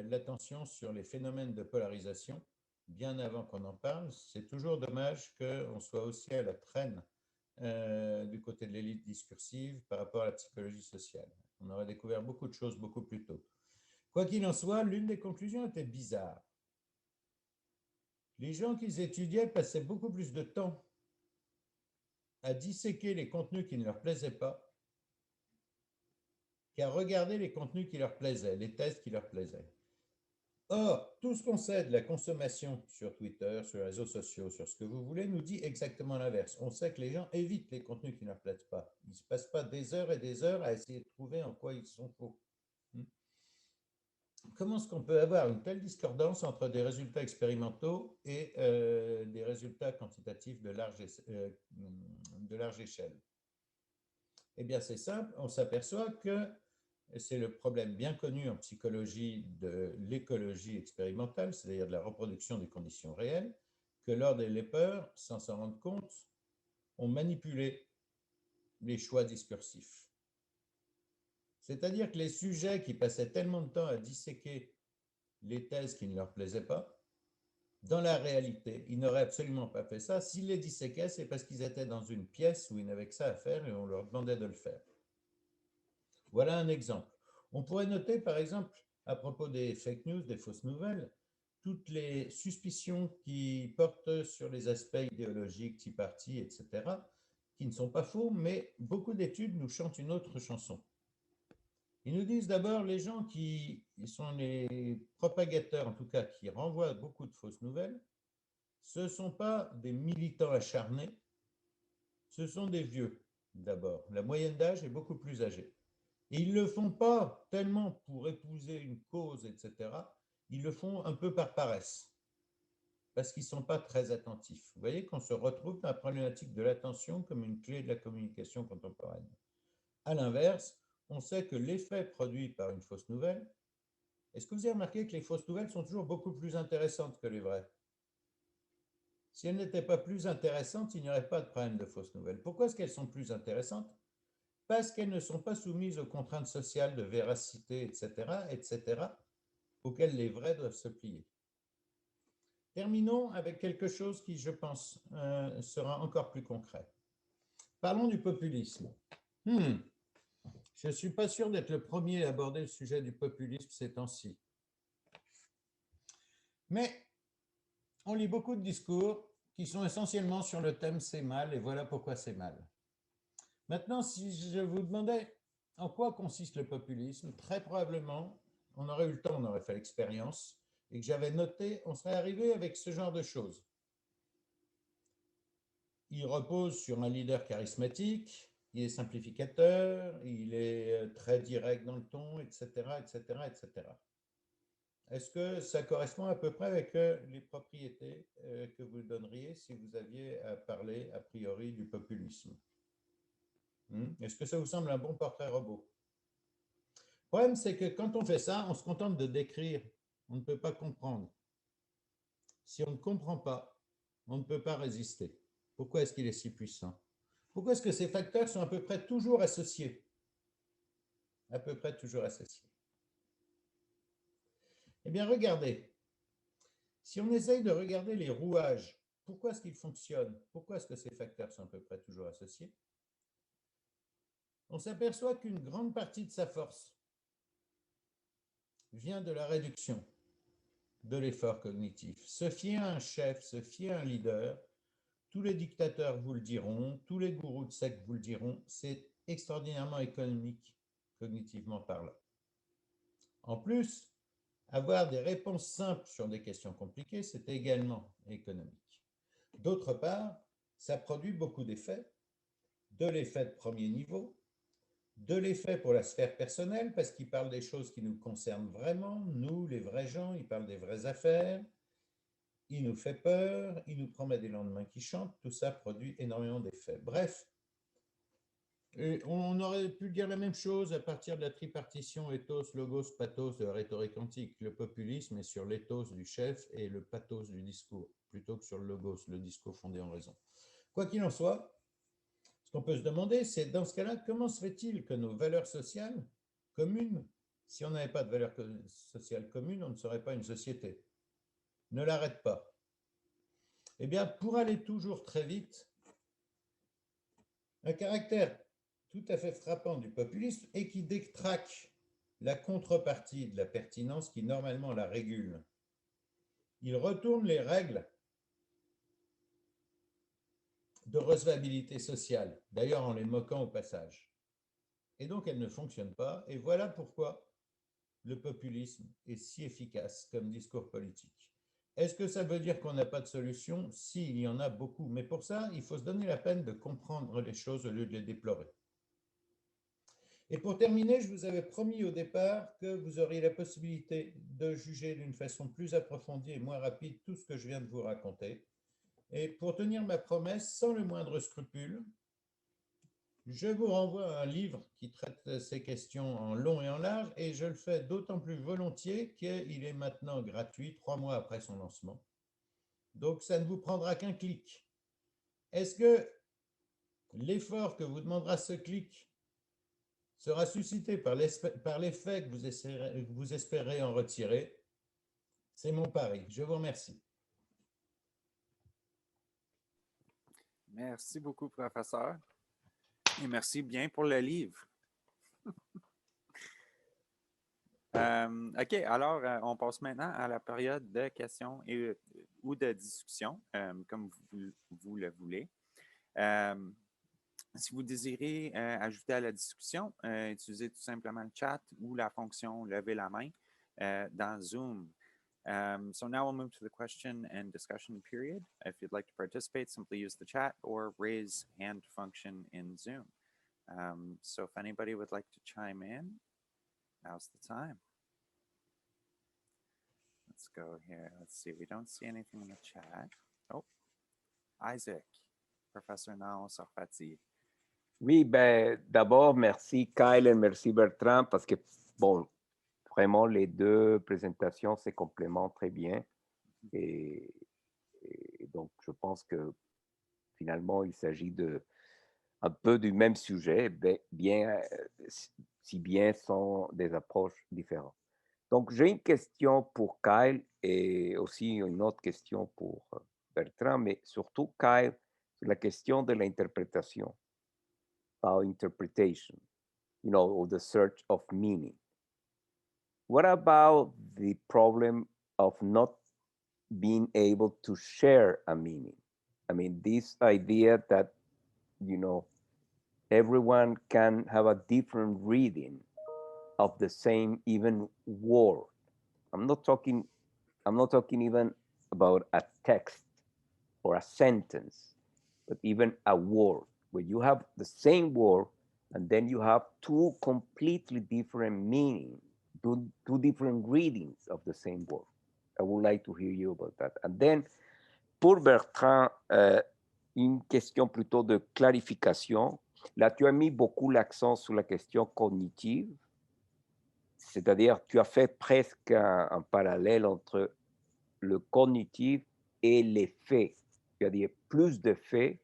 D: l'attention sur les phénomènes de polarisation, bien avant qu'on en parle. C'est toujours dommage qu'on soit aussi à la traîne du côté de l'élite discursive par rapport à la psychologie sociale. On aurait découvert beaucoup de choses beaucoup plus tôt. Quoi qu'il en soit, l'une des conclusions était bizarre. Les gens qu'ils étudiaient passaient beaucoup plus de temps à disséquer les contenus qui ne leur plaisaient pas qu'à regarder les contenus qui leur plaisaient, les thèses qui leur plaisaient. Or, tout ce qu'on sait de la consommation sur Twitter, sur les réseaux sociaux, sur ce que vous voulez, nous dit exactement l'inverse. On sait que les gens évitent les contenus qui ne leur plaisent pas. Ils ne se passent pas des heures et des heures à essayer de trouver en quoi ils sont faux. Comment est-ce qu'on peut avoir une telle discordance entre des résultats expérimentaux et des résultats quantitatifs de large échelle? Eh bien, c'est simple, on s'aperçoit que c'est le problème bien connu en psychologie de l'écologie expérimentale, c'est-à-dire de la reproduction des conditions réelles, que Lord et Lepper, sans s'en rendre compte, ont manipulé les choix discursifs. C'est-à-dire que les sujets qui passaient tellement de temps à disséquer les thèses qui ne leur plaisaient pas, dans la réalité, ils n'auraient absolument pas fait ça. S'ils les disséquaient, c'est parce qu'ils étaient dans une pièce où ils n'avaient que ça à faire et on leur demandait de le faire. Voilà un exemple. On pourrait noter, par exemple, à propos des fake news, des fausses nouvelles, toutes les suspicions qui portent sur les aspects idéologiques, Tea Party, etc., qui ne sont pas faux, mais beaucoup d'études nous chantent une autre chanson. Ils nous disent d'abord, les gens qui sont les propagateurs, en tout cas, qui renvoient beaucoup de fausses nouvelles, ce ne sont pas des militants acharnés, ce sont des vieux, d'abord. La moyenne d'âge est beaucoup plus âgée. Et ils ne le font pas tellement pour épouser une cause, etc. Ils le font un peu par paresse, parce qu'ils ne sont pas très attentifs. Vous voyez qu'on se retrouve dans la problématique de l'attention comme une clé de la communication contemporaine. À l'inverse, on sait que l'effet produit par une fausse nouvelle, est-ce que vous avez remarqué que les fausses nouvelles sont toujours beaucoup plus intéressantes que les vraies? Si elles n'étaient pas plus intéressantes, il n'y aurait pas de problème de fausses nouvelles. Pourquoi est-ce qu'elles sont plus intéressantes? Parce qu'elles ne sont pas soumises aux contraintes sociales de véracité, etc., auxquelles les vrais doivent se plier. Terminons avec quelque chose qui, je pense, sera encore plus concret. Parlons du populisme. Je ne suis pas sûr d'être le premier à aborder le sujet du populisme ces temps-ci. Mais on lit beaucoup de discours qui sont essentiellement sur le thème « c'est mal » et voilà pourquoi c'est mal. Maintenant, si je vous demandais en quoi consiste le populisme, très probablement, on aurait eu le temps, on aurait fait l'expérience, et que j'avais noté, on serait arrivé avec ce genre de choses. Il repose sur un leader charismatique, il est simplificateur, il est très direct dans le ton, etc., etc., etc. Est-ce que ça correspond à peu près avec les propriétés que vous donneriez si vous aviez à parler a priori du populisme? Est-ce que ça vous semble un bon portrait robot? Le problème, c'est que quand on fait ça, on se contente de décrire. On ne peut pas comprendre. Si on ne comprend pas, on ne peut pas résister. Pourquoi est-ce qu'il est si puissant? Pourquoi est-ce que ces facteurs sont à peu près toujours associés? À peu près toujours associés. Eh bien, regardez. Si on essaye de regarder les rouages, pourquoi est-ce qu'ils fonctionnent? Pourquoi est-ce que ces facteurs sont à peu près toujours associés? On s'aperçoit qu'une grande partie de sa force vient de la réduction de l'effort cognitif. Se fier à un chef, se fier à un leader, tous les dictateurs vous le diront, tous les gourous de secte vous le diront, c'est extraordinairement économique cognitivement parlant. En plus, avoir des réponses simples sur des questions compliquées, c'est également économique. D'autre part, ça produit beaucoup d'effets, de l'effet de premier niveau, de l'effet pour la sphère personnelle, parce qu'il parle des choses qui nous concernent vraiment, nous, les vrais gens, il parle des vraies affaires, il nous fait peur, il nous promet des lendemains qui chantent, tout ça produit énormément d'effets. Bref, on aurait pu dire la même chose à partir de la tripartition ethos, logos, pathos de la rhétorique antique. Le populisme est sur l'ethos du chef et le pathos du discours, plutôt que sur le logos, le discours fondé en raison. Quoi qu'il en soit, ce qu'on peut se demander, c'est dans ce cas-là, comment se fait-il que nos valeurs sociales communes, si on n'avait pas de valeurs sociales communes, on ne serait pas une société? Ne l'arrête pas. Eh bien, pour aller toujours très vite, un caractère tout à fait frappant du populisme est qu'il détraque la contrepartie de la pertinence qui normalement la régule. Il retourne les règles de recevabilité sociale, d'ailleurs en les moquant au passage. Et donc elles ne fonctionnent pas, et voilà pourquoi le populisme est si efficace comme discours politique. Est-ce que ça veut dire qu'on n'a pas de solution? Si, il y en a beaucoup, mais pour ça, il faut se donner la peine de comprendre les choses au lieu de les déplorer. Et pour terminer, je vous avais promis au départ que vous auriez la possibilité de juger d'une façon plus approfondie et moins rapide tout ce que je viens de vous raconter. Et pour tenir ma promesse, sans le moindre scrupule, je vous renvoie à un livre qui traite ces questions en long et en large, et je le fais d'autant plus volontiers qu'il est maintenant gratuit 3 mois après son lancement. Donc, ça ne vous prendra qu'un clic. Est-ce que l'effort que vous demandera ce clic sera suscité par l'effet que vous espérez en retirer? C'est mon pari. Je vous remercie.
B: Merci beaucoup, professeur. Et merci bien pour le livre. OK, alors on passe maintenant à la période de questions ou de discussion, comme vous le voulez. Si vous désirez ajouter à la discussion, utilisez tout simplement le chat ou la fonction lever la main dans Zoom. So now we'll move to the question and discussion period. If you'd like to participate, simply use the chat or raise hand function in Zoom. So if anybody would like to chime in, now's the time. Let's go here. Let's see. We don't see anything in the chat. Oh, Isaac, Professor Nao Sarfati.
E: Oui, ben, d'abord, merci Kyle et merci Bertrand parce que, bon, vraiment, les deux présentations se complémentent très bien. Et donc, je pense que finalement, il s'agit un peu du même sujet, bien, si bien sont des approches différentes. Donc, j'ai une question pour Kyle et aussi une autre question pour Bertrand, mais surtout Kyle, sur la question de l'interprétation. Interpretation, or the search of meaning. What about the problem of not being able to share a meaning? I mean, this idea that, everyone can have a different reading of the same even word. I'm not talking even about a text or a sentence, but even a word, where you have the same word and then you have two completely different meanings, two different readings of the same word. I would like to hear you about that. And then, pour Bertrand, une question plutôt de clarification. Là, tu as mis beaucoup l'accent sur la question cognitive, c'est-à-dire tu as fait presque un parallèle entre le cognitif et les faits. Tu as dit plus de faits,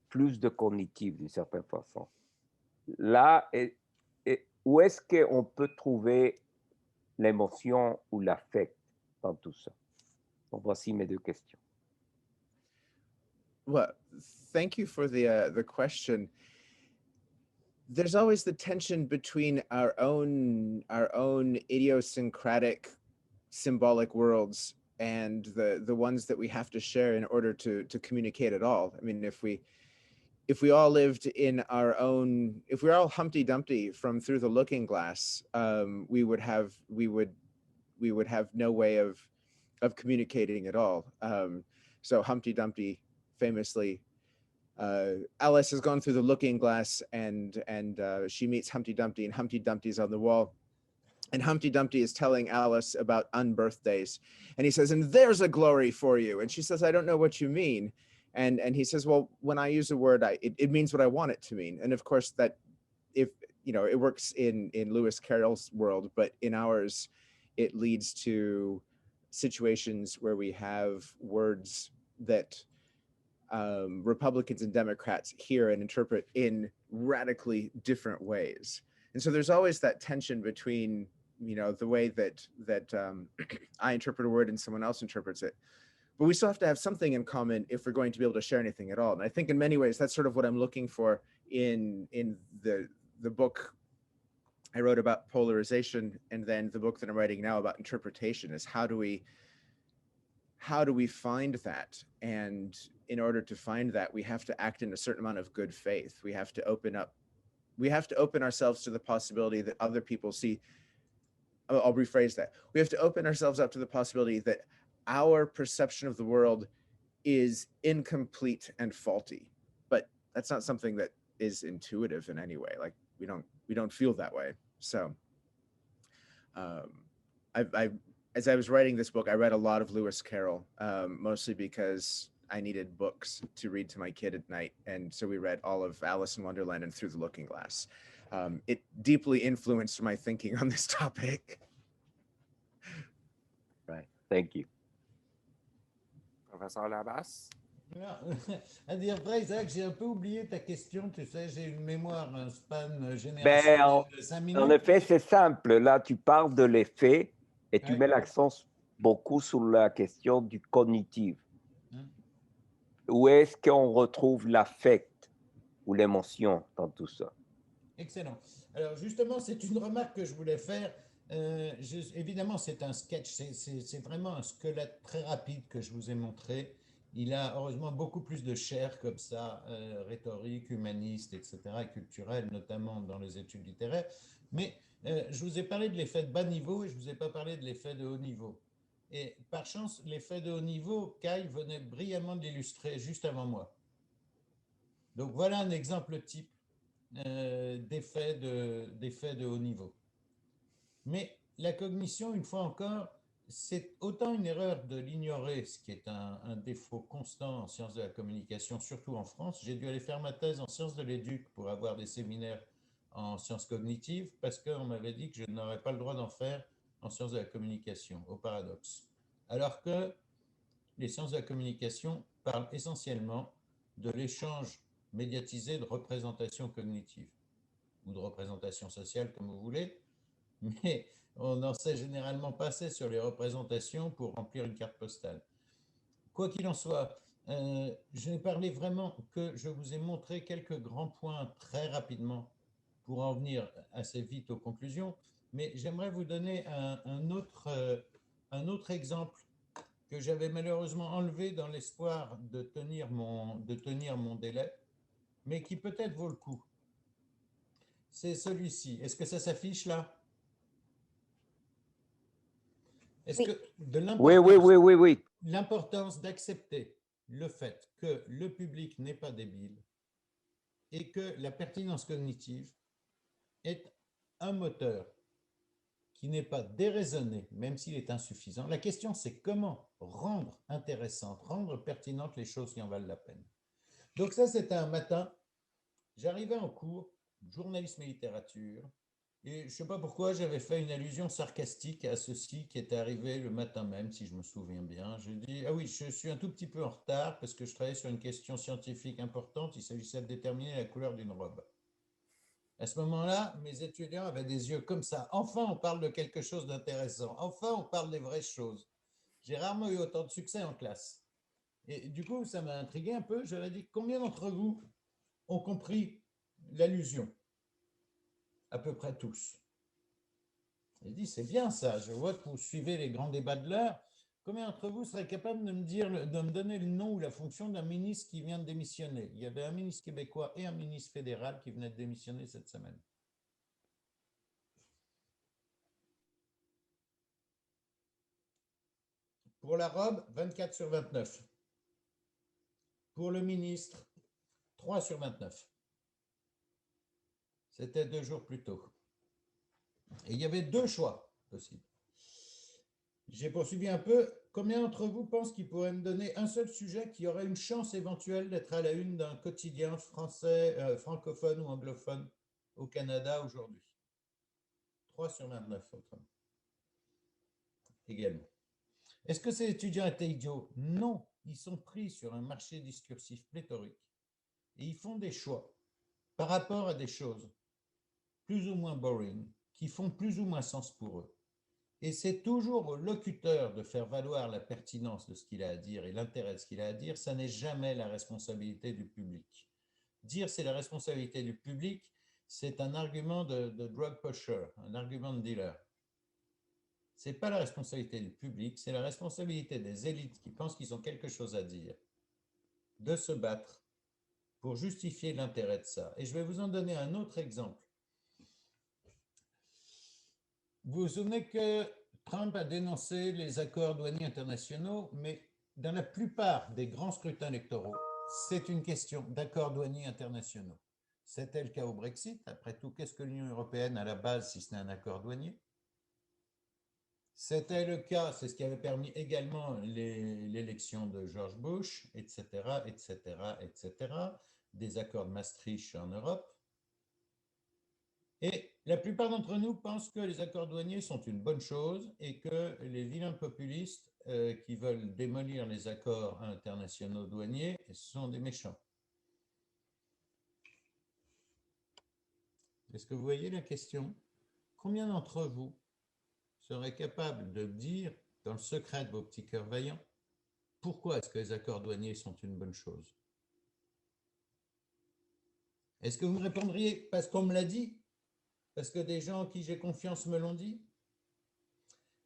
E: plus de cognitif d'une certaine façon. Là, où est-ce qu'on peut trouver l'émotion ou l'affect dans tout ça? Donc, voici mes deux questions.
C: Well, thank you for the question. There's always the tension between our own idiosyncratic symbolic worlds and the ones that we have to share in order to communicate at all. I mean, if we all lived in our own, if we were all Humpty Dumpty from Through the Looking Glass, we would have no way of communicating at all. So Humpty Dumpty famously, Alice has gone through the looking glass and she meets Humpty Dumpty, and Humpty Dumpty's on the wall. And Humpty Dumpty is telling Alice about unbirthdays. And he says, and there's a glory for you. And she says, I don't know what you mean. And he says, well, when I use a word, it means what I want it to mean. And of course, that if, you know, it works in Lewis Carroll's world, but in ours, it leads to situations where we have words that Republicans and Democrats hear and interpret in radically different ways. And so there's always that tension between, you know, the way that I interpret a word and someone else interprets it. But we still have to have something in common if we're going to be able to share anything at all. And I think in many ways, that's sort of what I'm looking for in the book I wrote about polarization, and then the book that I'm writing now about interpretation, is how do we find that? And in order to find that, we have to act in a certain amount of good faith. We have to open ourselves to the possibility that other people see. I'll rephrase that. We have to open ourselves up to the possibility that our perception of the world is incomplete and faulty. But that's not something that is intuitive in any way. Like we don't feel that way. So as I was writing this book, I read a lot of Lewis Carroll, mostly because I needed books to read to my kid at night. And so we read all of Alice in Wonderland and Through the Looking Glass. It deeply influenced my thinking on this topic.
E: Right. Thank you.
B: Professeur Labas?
D: Non, à dire vrai, Isaac, j'ai un peu oublié ta question. Tu sais, j'ai une mémoire, un span générationnel de 5 minutes.
E: En effet, c'est simple. Là, tu parles de l'effet et tu
D: Ouais.
E: mets l'accent beaucoup sur la question du cognitif. Où est-ce qu'on retrouve l'affect ou l'émotion dans tout ça?
D: Excellent. Alors justement, c'est une remarque que je voulais faire. Évidemment, c'est un sketch, c'est vraiment un squelette très rapide que je vous ai montré. Il a heureusement beaucoup plus de chair comme ça, rhétorique, humaniste, etc., et culturelle, notamment dans les études littéraires. Mais je vous ai parlé de l'effet de bas niveau et je ne vous ai pas parlé de l'effet de haut niveau. Et par chance, l'effet de haut niveau, Kai venait brillamment de l'illustrer juste avant moi. Donc voilà un exemple type d'effet de haut niveau. Mais la cognition, une fois encore, c'est autant une erreur de l'ignorer, ce qui est un défaut constant en sciences de la communication, surtout en France. J'ai dû aller faire ma thèse en sciences de l'éduc pour avoir des séminaires en sciences cognitives, parce qu'on m'avait dit que je n'aurais pas le droit d'en faire en sciences de la communication, au paradoxe. Alors que les sciences de la communication parlent essentiellement de l'échange médiatisé de représentation cognitive, ou de représentation sociale, comme vous voulez, mais on n'en sait généralement pas assez sur les représentations pour remplir une carte postale. Quoi qu'il en soit, je n'ai parlé vraiment que je vous ai montré quelques grands points très rapidement pour en venir assez vite aux conclusions, mais j'aimerais vous donner un autre exemple que j'avais malheureusement enlevé dans l'espoir de tenir mon délai, mais qui peut-être vaut le coup. C'est celui-ci. Est-ce que ça s'affiche là? Est-ce que de
E: Oui.
D: l'importance d'accepter le fait que le public n'est pas débile et que la pertinence cognitive est un moteur qui n'est pas déraisonné, même s'il est insuffisant. La question, c'est comment rendre intéressantes, rendre pertinentes les choses qui en valent la peine. Donc ça, c'était un matin, j'arrivais en cours, journalisme et littérature, et je ne sais pas pourquoi j'avais fait une allusion sarcastique à ceci qui était arrivé le matin même, si je me souviens bien. Je dis, ah oui, je suis un tout petit peu en retard parce que je travaillais sur une question scientifique importante, il s'agissait de déterminer la couleur d'une robe. À ce moment-là, mes étudiants avaient des yeux comme ça. Enfin, on parle de quelque chose d'intéressant. Enfin, on parle des vraies choses. J'ai rarement eu autant de succès en classe. Et du coup, ça m'a intrigué un peu. Je leur ai dit, combien d'entre vous ont compris l'allusion? À peu près tous. J'ai dit, c'est bien ça. Je vois que vous suivez les grands débats de l'heure. Combien d'entre vous seraient capables de de me donner le nom ou la fonction d'un ministre qui vient de démissionner? Il y avait un ministre québécois et un ministre fédéral qui venaient de démissionner cette semaine. Pour la robe, 24 sur 29. Pour le ministre, 3 sur 29. C'était 2 jours plus tôt. Et il y avait 2 choix possibles. J'ai poursuivi un peu. Combien d'entre vous pensent qu'il pourrait me donner un seul sujet qui aurait une chance éventuelle d'être à la une d'un quotidien français, francophone ou anglophone au Canada aujourd'hui? 3 sur 29, autrement. Également. Est-ce que ces étudiants étaient idiots? Non, ils sont pris sur un marché discursif pléthorique et ils font des choix par rapport à des choses plus ou moins boring, qui font plus ou moins sens pour eux. Et c'est toujours au locuteur de faire valoir la pertinence de ce qu'il a à dire et l'intérêt de ce qu'il a à dire, ça n'est jamais la responsabilité du public. Dire c'est la responsabilité du public, c'est un argument de drug pusher, un argument de dealer. Ce n'est pas la responsabilité du public, c'est la responsabilité des élites qui pensent qu'ils ont quelque chose à dire, de se battre pour justifier l'intérêt de ça. Et je vais vous en donner un autre exemple. Vous vous souvenez que Trump a dénoncé les accords douaniers internationaux, mais dans la plupart des grands scrutins électoraux, c'est une question d'accords douaniers internationaux. C'était le cas au Brexit. Après tout, qu'est-ce que l'Union européenne à la base si ce n'est un accord douanier? C'était le cas, c'est ce qui avait permis également l'élection de George Bush, etc., etc., etc., des accords de Maastricht en Europe. Et la plupart d'entre nous pensent que les accords douaniers sont une bonne chose et que les vilains populistes qui veulent démolir les accords internationaux douaniers sont des méchants. Est-ce que vous voyez la question? Combien d'entre vous seraient capables de dire, dans le secret de vos petits cœurs vaillants, pourquoi est-ce que les accords douaniers sont une bonne chose? Est-ce que vous me répondriez parce qu'on me l'a dit? Parce que des gens en qui j'ai confiance me l'ont dit?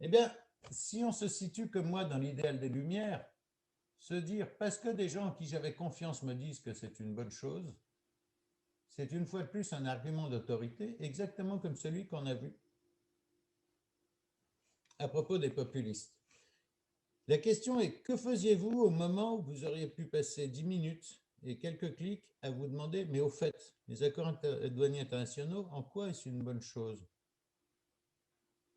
D: Eh bien, si on se situe comme moi dans l'idéal des Lumières, se dire parce que des gens en qui j'avais confiance me disent que c'est une bonne chose, c'est une fois de plus un argument d'autorité, exactement comme celui qu'on a vu à propos des populistes. La question est, que faisiez-vous au moment où vous auriez pu passer 10 minutes et quelques clics à vous demander, mais au fait, les accords douaniers internationaux, en quoi est-ce une bonne chose?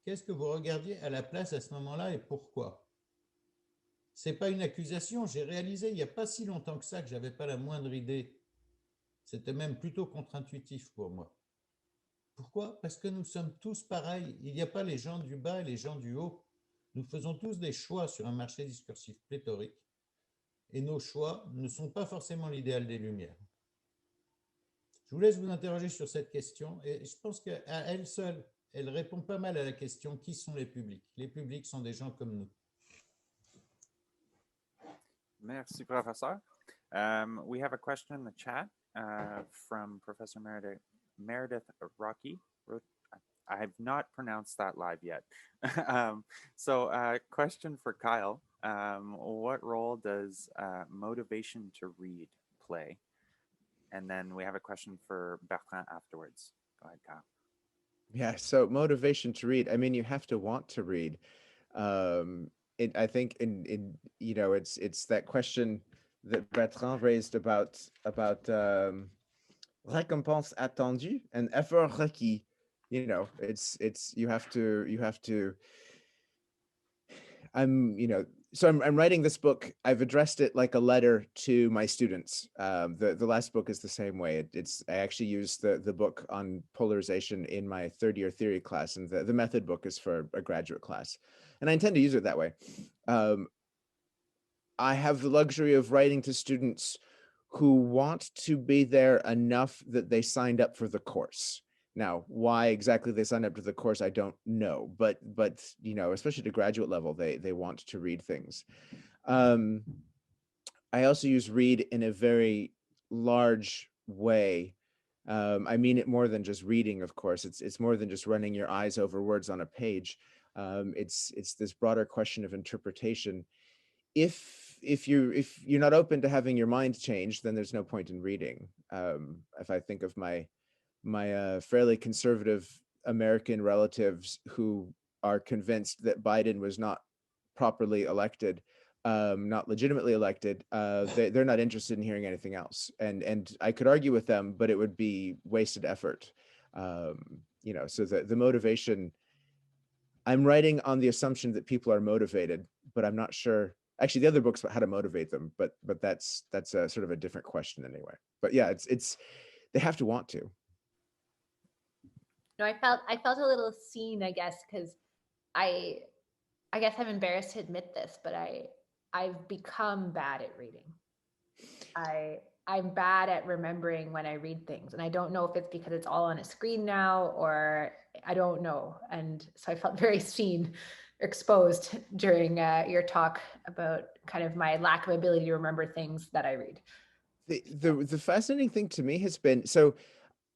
D: Qu'est-ce que vous regardiez à la place à ce moment-là et pourquoi? Ce n'est pas une accusation, j'ai réalisé il n'y a pas si longtemps que ça que je n'avais pas la moindre idée. C'était même plutôt contre-intuitif pour moi. Pourquoi? Parce que nous sommes tous pareils. Il n'y a pas les gens du bas et les gens du haut. Nous faisons tous des choix sur un marché discursif pléthorique et nos choix ne sont pas forcément l'idéal des Lumières. Je vous laisse vous interroger sur cette question et je pense qu'à elle seule, elle répond pas mal à la question qui sont les publics? Les publics sont des gens comme nous.
B: Merci, Professor. We have a question in the chat from Professor Meredith Rocky. I have not pronounced that live yet. So question for Kyle. What role does motivation to read play? And then we have a question for Bertrand afterwards. Go ahead, Kyle.
C: Yeah, so motivation to read. I mean, you have to want to read. I think you know, it's that question that Bertrand raised about récompense attendue and effort requis. You know, it's you have to. I'm writing this book. I've addressed it like a letter to my students. The last book is the same way. I actually used the book on polarization in my third year theory class, and the method book is for a graduate class, and I intend to use it that way. I have the luxury of writing to students who want to be there enough that they signed up for the course. Now, why exactly they signed up to the course, I don't know, but you know, especially at a graduate level, they want to read things. I also use read in a very large way. I mean it more than just reading, of course. It's more than just running your eyes over words on a page. It's this broader question of interpretation. If you're not open to having your mind changed, then there's no point in reading. If I think of my fairly conservative American relatives who are convinced that Biden was not properly elected, not legitimately elected, they're not interested in hearing anything else. And I could argue with them, but it would be wasted effort. So the motivation, I'm writing on the assumption that people are motivated, but I'm not sure. Actually, the other book's about how to motivate them, but that's a sort of a different question anyway. But yeah, it's they have to want to.
F: No, I felt a little seen, I guess, because I guess I'm embarrassed to admit this, but I've become bad at reading. I'm bad at remembering when I read things, and I don't know if it's because it's all on a screen now, or I don't know. And so I felt very seen, exposed during your talk about kind of my lack of ability to remember things that I read.
C: The fascinating thing to me has been, so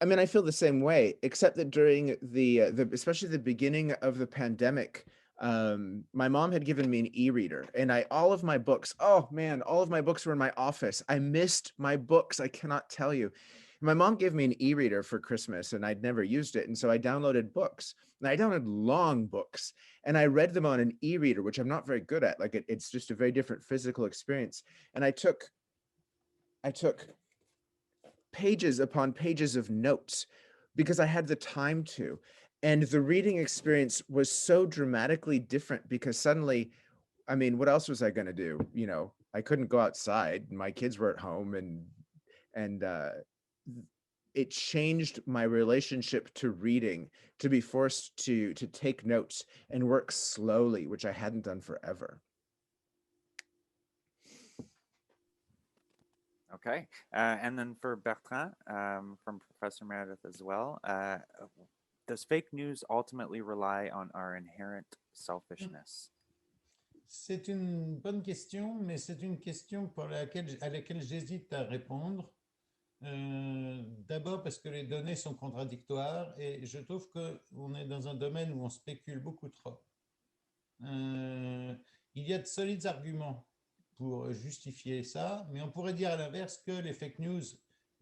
C: I mean, I feel the same way, except that during the especially the beginning of the pandemic, my mom had given me an e-reader, and all of my books, oh man, all of my books were in my office. I missed my books. I cannot tell you. My mom gave me an e-reader for Christmas, and I'd never used it. And so I downloaded books, and I downloaded long books, and I read them on an e-reader, which I'm not very good at. Like it's just a very different physical experience. And I took pages upon pages of notes because I had the time to. And the reading experience was so dramatically different because suddenly, I mean, what else was I going to do? I couldn't go outside. My kids were at home, and it changed my relationship to reading, to be forced to take notes and work slowly, which I hadn't done forever.
B: Okay, and then for Bertrand, from Professor Meredith as well, does fake news ultimately rely on our inherent selfishness?
D: C'est une bonne question, mais c'est une question à laquelle j'hésite à répondre. D'abord parce que les données sont contradictoires et je trouve qu'on est dans un domaine où on spécule beaucoup trop. Il y a de solides arguments pour justifier ça, mais on pourrait dire à l'inverse que les fake news,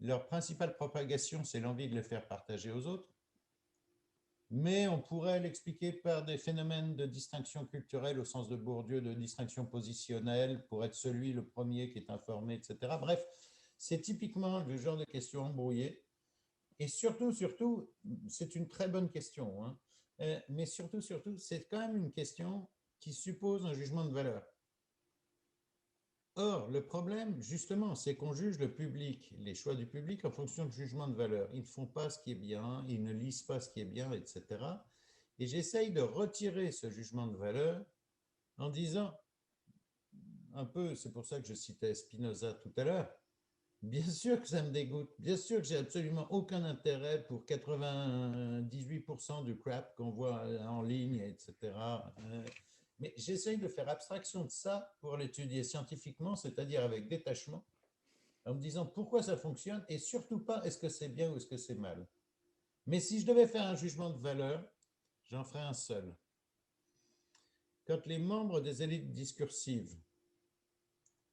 D: leur principale propagation, c'est l'envie de les faire partager aux autres. Mais on pourrait l'expliquer par des phénomènes de distinction culturelle au sens de Bourdieu, de distinction positionnelle, pour être celui le premier qui est informé, etc. Bref, c'est typiquement le genre de question embrouillée. Et surtout, c'est une très bonne question, hein. Mais surtout, c'est quand même une question qui suppose un jugement de valeur. Or, le problème, justement, c'est qu'on juge le public, les choix du public en fonction de jugement de valeur. Ils ne font pas ce qui est bien, ils ne lisent pas ce qui est bien, etc. Et j'essaye de retirer ce jugement de valeur en disant, un peu, c'est pour ça que je citais Spinoza tout à l'heure, bien sûr que ça me dégoûte, bien sûr que j'ai absolument aucun intérêt pour 98% du crap qu'on voit en ligne, etc. Mais j'essaye de faire abstraction de ça pour l'étudier scientifiquement, c'est-à-dire avec détachement, en me disant pourquoi ça fonctionne et surtout pas est-ce que c'est bien ou est-ce que c'est mal. Mais si je devais faire un jugement de valeur, j'en ferais un seul. Quand les membres des élites discursives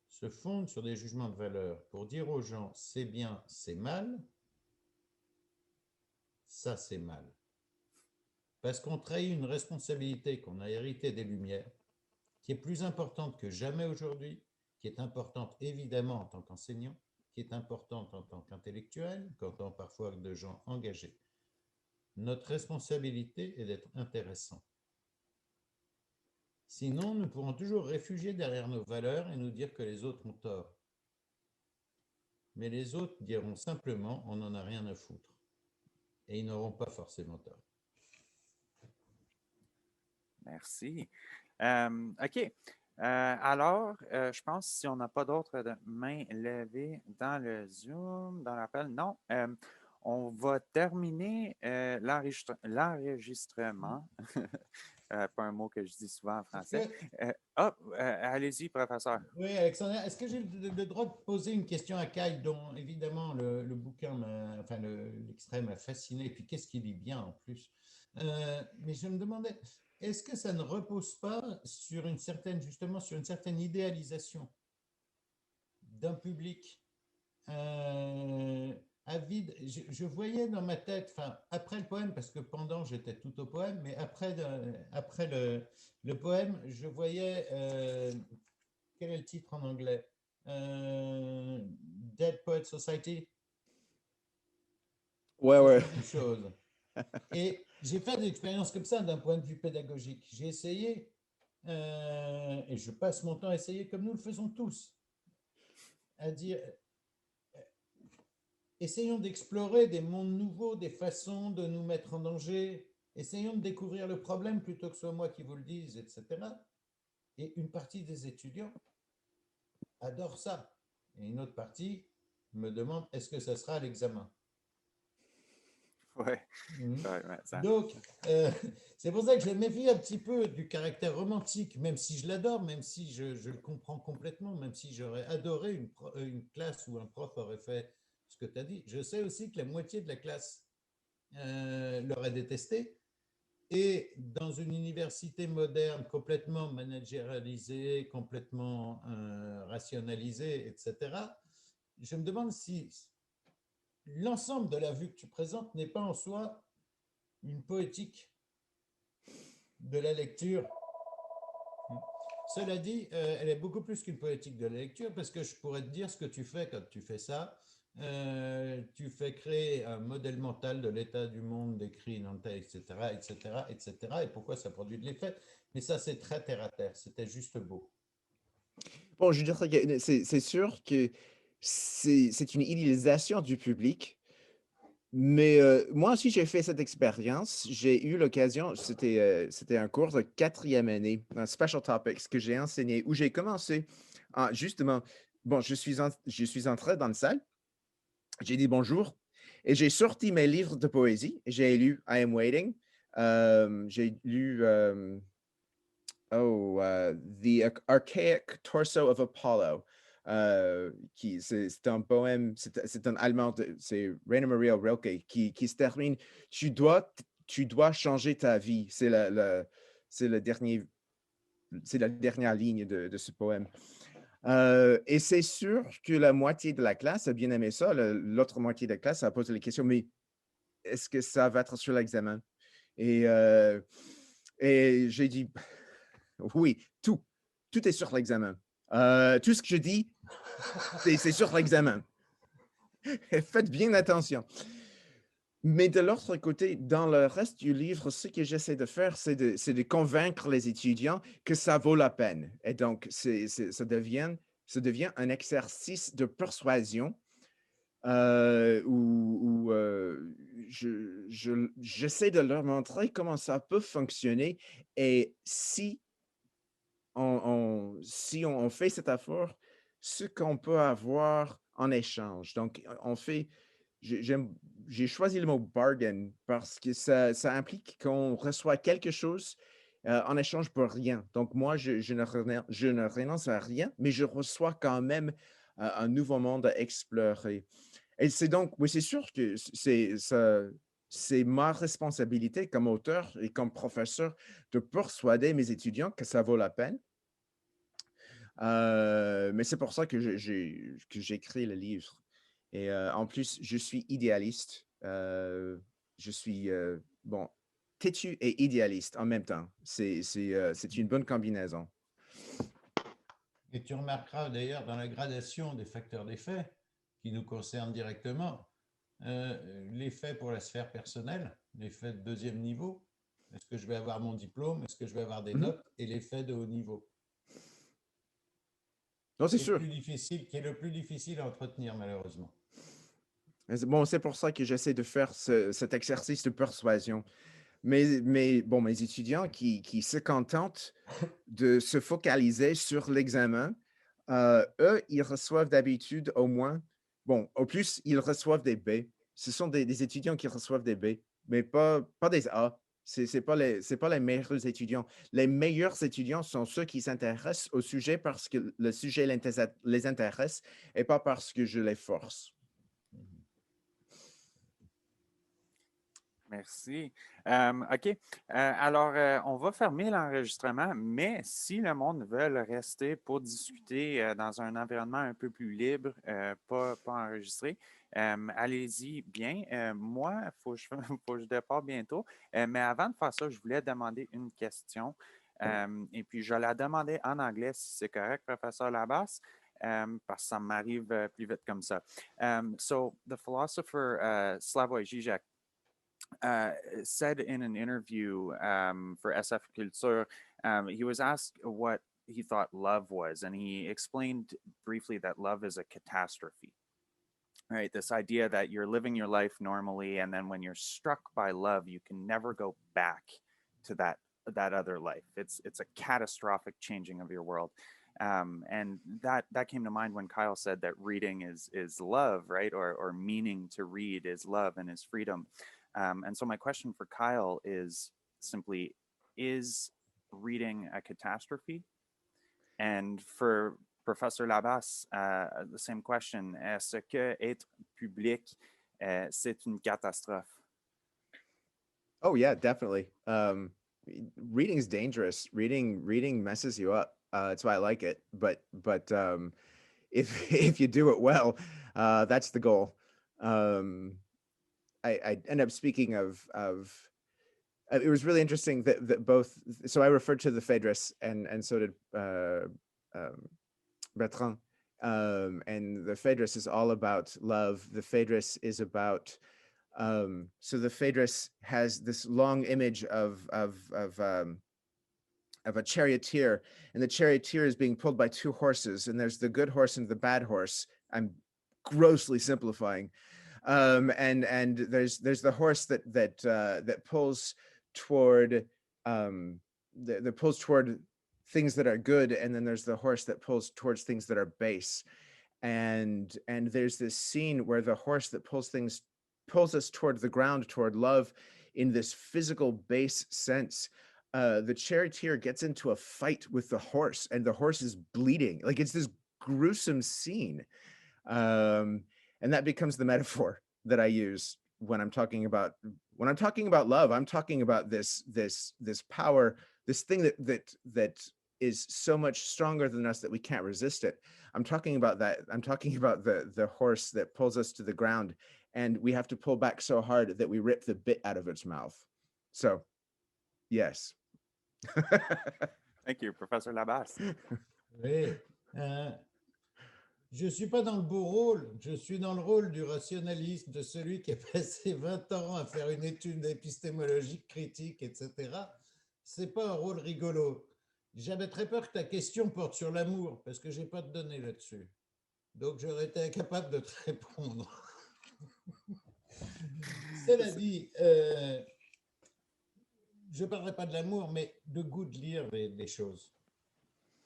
D: se fondent sur des jugements de valeur pour dire aux gens c'est bien, c'est mal, ça c'est mal. Parce qu'on trahit une responsabilité qu'on a héritée des Lumières, qui est plus importante que jamais aujourd'hui, qui est importante évidemment en tant qu'enseignant, qui est importante en tant qu'intellectuel, en tant parfois de gens engagés. Notre responsabilité est d'être intéressant. Sinon, nous pourrons toujours réfugier derrière nos valeurs et nous dire que les autres ont tort. Mais les autres diront simplement on n'en a rien à foutre. Et ils n'auront pas forcément tort.
B: Merci. OK. Alors, je pense si on n'a pas d'autres mains levées dans le Zoom, dans l'appel, non. On va terminer l'enregistrement. Pas un mot que je dis souvent en français. Allez-y, professeur.
D: Oui, Alexandre, est-ce que j'ai le droit de poser une question à Kyle, dont évidemment le bouquin, l'extrait m'a fasciné, et puis qu'est-ce qu'il lit bien en plus. Mais je me demandais, est-ce que ça ne repose pas sur justement sur une certaine idéalisation d'un public avide? Je voyais dans ma tête, enfin, après le poème, parce que pendant j'étais tout au poème, mais après le poème, je voyais, quel est le titre en anglais? Dead Poet Society,
C: Ouais,
D: ce
C: ouais.
D: genre de choses. Et j'ai fait des expériences comme ça d'un point de vue pédagogique. J'ai essayé, et je passe mon temps à essayer, comme nous le faisons tous, à dire, essayons d'explorer des mondes nouveaux, des façons de nous mettre en danger, essayons de découvrir le problème plutôt que ce soit moi qui vous le dise, etc. Et une partie des étudiants adore ça. Et une autre partie me demande, est-ce que ça sera à l'examen?
B: Ouais,
D: Mhm.
B: ouais, ouais, ça-
D: Donc, c'est pour ça que je me méfie un petit peu du caractère romantique, même si je l'adore, même si je le comprends complètement, même si j'aurais adoré une classe où un prof aurait fait ce que tu as dit. Je sais aussi que la moitié de la classe l'aurait détesté. Et dans une université moderne complètement managérialisée, complètement rationalisée, etc., je me demande si l'ensemble de la vue que tu présentes n'est pas en soi une poétique de la lecture. Cela dit, elle est beaucoup plus qu'une poétique de la lecture, parce que je pourrais te dire ce que tu fais quand tu fais ça. Tu fais créer un modèle mental de l'état du monde décrit dans le texte, etc., etc., etc., et pourquoi ça produit de l'effet. Mais ça, c'est très terre à terre. C'était juste beau.
C: Bon, je dirais que c'est sûr que c'est une idéalisation du public, mais moi aussi, j'ai fait cette expérience. J'ai eu l'occasion, c'était un cours de 4e année, un Special Topics que j'ai enseigné, où j'ai commencé justement, bon, je suis entré dans la salle, j'ai dit bonjour, et j'ai sorti mes livres de poésie. J'ai lu I Am Waiting, j'ai lu The Archaic Torso of Apollo, c'est un poème, c'est un allemand, c'est Rainer Maria Rilke qui se termine. Tu dois changer ta vie. C'est la dernière ligne de ce poème. Et c'est sûr que la moitié de la classe a bien aimé ça. L'autre moitié de la classe a posé la question, mais est-ce que ça va être sur l'examen? Et j'ai dit, oui, tout est sur l'examen. Tout ce que je dis, c'est sur l'examen. Faites bien attention. Mais de l'autre côté, dans le reste du livre, ce que j'essaie de faire, c'est de convaincre les étudiants que ça vaut la peine. Et donc, ça devient un exercice de persuasion où j'essaie de leur montrer comment ça peut fonctionner. Et si si on fait cet effort, ce qu'on peut avoir en échange. Donc, j'ai choisi le mot bargain parce que ça implique qu'on reçoit quelque chose en échange pour rien. Donc, moi, je ne renonce à rien, mais je reçois quand même un nouveau monde à explorer. Et c'est donc, oui, c'est sûr que c'est ma responsabilité comme auteur et comme professeur de persuader mes étudiants que ça vaut la peine. Mais c'est pour ça que j'ai écrit le livre. Et en plus, je suis idéaliste. Je suis, bon, têtu et idéaliste en même temps. C'est une bonne combinaison.
D: Et tu remarqueras d'ailleurs dans la gradation des facteurs d'effet qui nous concernent directement, l'effet pour la sphère personnelle, l'effet de deuxième niveau, est-ce que je vais avoir mon diplôme, est-ce que je vais avoir des notes, et l'effet de haut niveau,
C: Non, c'est
D: qui est
C: sûr.
D: le plus difficile à entretenir malheureusement.
C: Bon, c'est pour ça que j'essaie de faire cet exercice de persuasion. Mais bon, mes étudiants qui se contentent de se focaliser sur l'examen, eux, ils reçoivent d'habitude au moins, bon, au plus, ils reçoivent des B. Ce sont des étudiants qui reçoivent des B, mais pas des A. C'est pas les meilleurs étudiants. Les meilleurs étudiants sont ceux qui s'intéressent au sujet parce que le sujet les intéresse et pas parce que je les force.
B: Merci. OK. Alors, on va fermer l'enregistrement, mais si le monde veut rester pour discuter dans un environnement un peu plus libre, pas enregistré, allez-y bien. Moi, il faut que faut que je départ bientôt. Mais avant de faire ça, je voulais demander une question. Et puis, je la demandais en anglais, si c'est correct, professeur Labasse, parce que ça m'arrive plus vite comme ça. So, the philosopher Slavoj Žižek said in an interview for SF Culture, he was asked what he thought love was, and he explained briefly that love is a catastrophe. Right, this idea that you're living your life normally, and then when you're struck by love, you can never go back to that other life. It's a catastrophic changing of your world. And that came to mind when Kyle said that reading is love, right? Or meaning to read is love and is freedom. And so my question for Kyle is simply, is reading a catastrophe? And for Professor Labasse, the same question. Est-ce que être public, c'est une catastrophe?
C: Oh yeah, definitely. Reading is dangerous. Reading messes you up. That's why I like it. But if you do it well, that's the goal. I end up speaking of it was really interesting that both. So I referred to the Phaedrus, and so did Bertrand. And the Phaedrus is all about love. The Phaedrus is about so the Phaedrus has this long image of a charioteer, and the charioteer is being pulled by two horses, and there's the good horse and the bad horse. I'm grossly simplifying, and there's the horse that pulls toward that pulls toward things that are good, and then there's the horse that pulls towards things that are base, and there's this scene where the horse that pulls us toward the ground, toward love, in this physical base sense. The charioteer gets into a fight with the horse, and the horse is bleeding. Like, it's this gruesome scene, and that becomes the metaphor that I use when I'm talking about love. I'm talking about this power, this thing that is so much stronger than us that we can't resist it. I'm talking about that. I'm talking about the horse that pulls us to the ground, and we have to pull back so hard that we rip the bit out of its mouth. So, yes.
B: Thank you, Professor Labasse.
D: Oui. Je ne suis pas dans le beau rôle, je suis dans le rôle du rationaliste, de celui qui a passé 20 ans à faire une étude épistémologique, critique, etc. Ce n'est pas un rôle rigolo. J'avais très peur que ta question porte sur l'amour, parce que je n'ai pas de données là-dessus. Donc, j'aurais été incapable de te répondre. Cela dit, je ne parlerai pas de l'amour, mais de goût de lire des choses.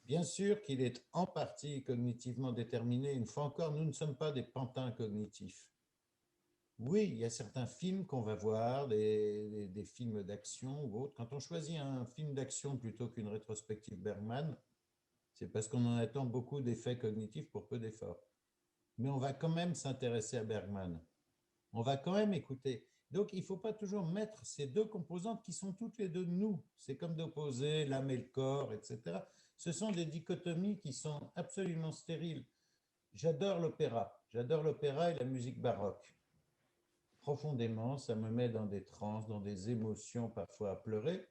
D: Bien sûr qu'il est en partie cognitivement déterminé. Une fois encore, nous ne sommes pas des pantins cognitifs. Oui, il y a certains films qu'on va voir, des films d'action ou autres. Quand on choisit un film d'action plutôt qu'une rétrospective Bergman, c'est parce qu'on en attend beaucoup d'effets cognitifs pour peu d'efforts. Mais on va quand même s'intéresser à Bergman. On va quand même écouter. Donc, il ne faut pas toujours mettre ces deux composantes qui sont toutes les deux nous. C'est comme d'opposer l'âme et le corps, etc. Ce sont des dichotomies qui sont absolument stériles. J'adore l'opéra et la musique baroque. Profondément, ça me met dans des transes, dans des émotions parfois à pleurer.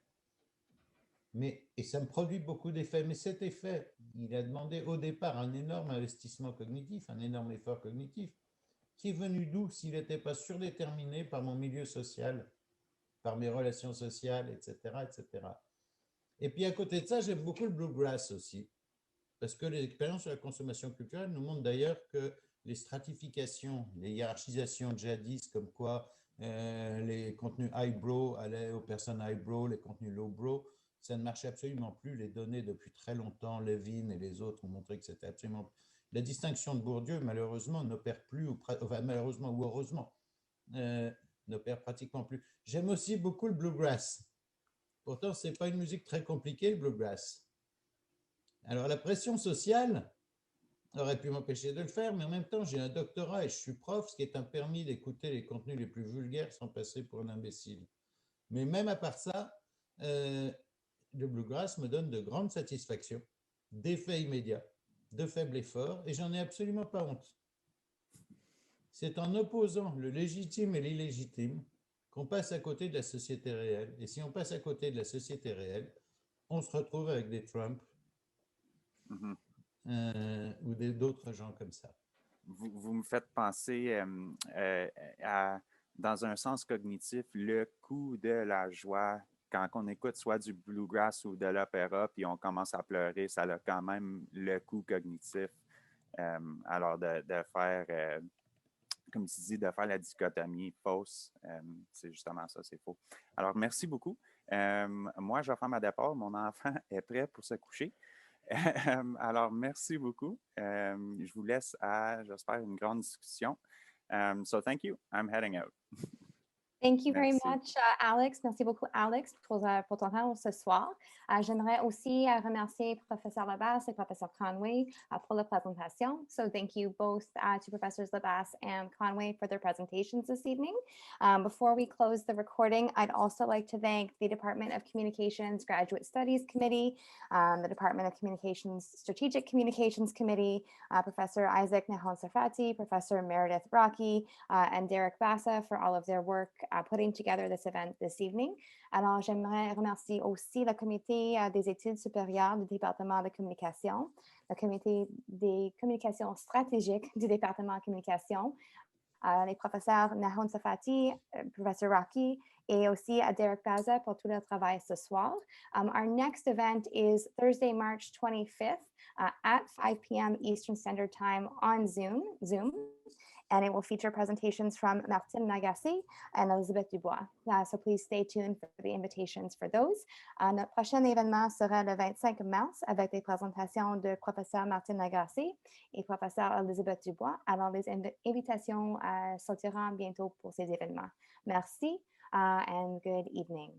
D: Et ça me produit beaucoup d'effets. Mais cet effet, il a demandé au départ un énorme investissement cognitif, un énorme effort cognitif, qui est venu d'où s'il n'était pas surdéterminé par mon milieu social, par mes relations sociales, etc., etc. Et puis à côté de ça, j'aime beaucoup le bluegrass aussi, parce que les expériences sur la consommation culturelle nous montrent d'ailleurs que les stratifications, les hiérarchisations jadis, comme quoi les contenus highbrow allaient aux personnes highbrow, les contenus lowbrow, ça ne marchait absolument plus. Les données depuis très longtemps, Levin et les autres ont montré que c'était absolument... La distinction de Bourdieu, malheureusement, n'opère plus, enfin, malheureusement ou heureusement, n'opère pratiquement plus. J'aime aussi beaucoup le bluegrass. Pourtant, ce n'est pas une musique très compliquée, le bluegrass. Alors, la pression sociale, aurait pu m'empêcher de le faire, mais en même temps, j'ai un doctorat et je suis prof, ce qui est un permis d'écouter les contenus les plus vulgaires sans passer pour un imbécile. Mais même à part ça, le bluegrass me donne de grandes satisfactions, d'effets immédiats, de faible effort, et j'en ai absolument pas honte. C'est en opposant le légitime et l'illégitime qu'on passe à côté de la société réelle. Et si on passe à côté de la société réelle, on se retrouve avec des Trump
B: Mhm.
D: ou d'autres gens comme ça.
B: Vous me faites penser à, dans un sens cognitif, le coût de la joie quand on écoute soit du bluegrass ou de l'opéra, puis on commence à pleurer, ça a quand même le coût cognitif. Alors, de faire, comme tu dis, de faire la dichotomie fausse, c'est justement ça, c'est faux. Alors, merci beaucoup. Moi, je vais faire ma départ. Mon enfant est prêt pour se coucher. Alors, merci beaucoup. Je vous laisse à, j'espère, une grande discussion. So, thank you. I'm heading out.
A: Thank you very
B: Merci.
A: much, Alex. Merci beaucoup, Alex, pour ton temps ce soir. J'aimerais aussi remercier Professeur Labasse et Professor Conway pour la présentation. So thank you both to Professors Labasse and Conway for their presentations this evening. Before we close the recording, I'd also like to thank the Department of Communications Graduate Studies Committee, the Department of Communications Strategic Communications Committee, Professor Isaac Nahon-Sarfati, Professor Meredith Rocky, and Derek Bassa for all of their work putting together this event this evening. Alors, j'aimerais remercier aussi le comité des études supérieures du département de communication, le comité des communications stratégiques du département de communication, les professeurs Nahon Sarfati, Professor Rocky, et aussi à Derek Baza pour tout le travail ce soir. Our next event is Thursday, March 25th at 5 p.m. Eastern Standard Time on Zoom, and it will feature presentations from Martine Nagase and Elizabeth Dubois. So please stay tuned for the invitations for those. Notre prochain événement sera le 25 mars avec des présentations de professeur Martine Nagase et professeur Elizabeth Dubois. Alors, les invitations sortiront bientôt pour ces événements. Merci and good evening.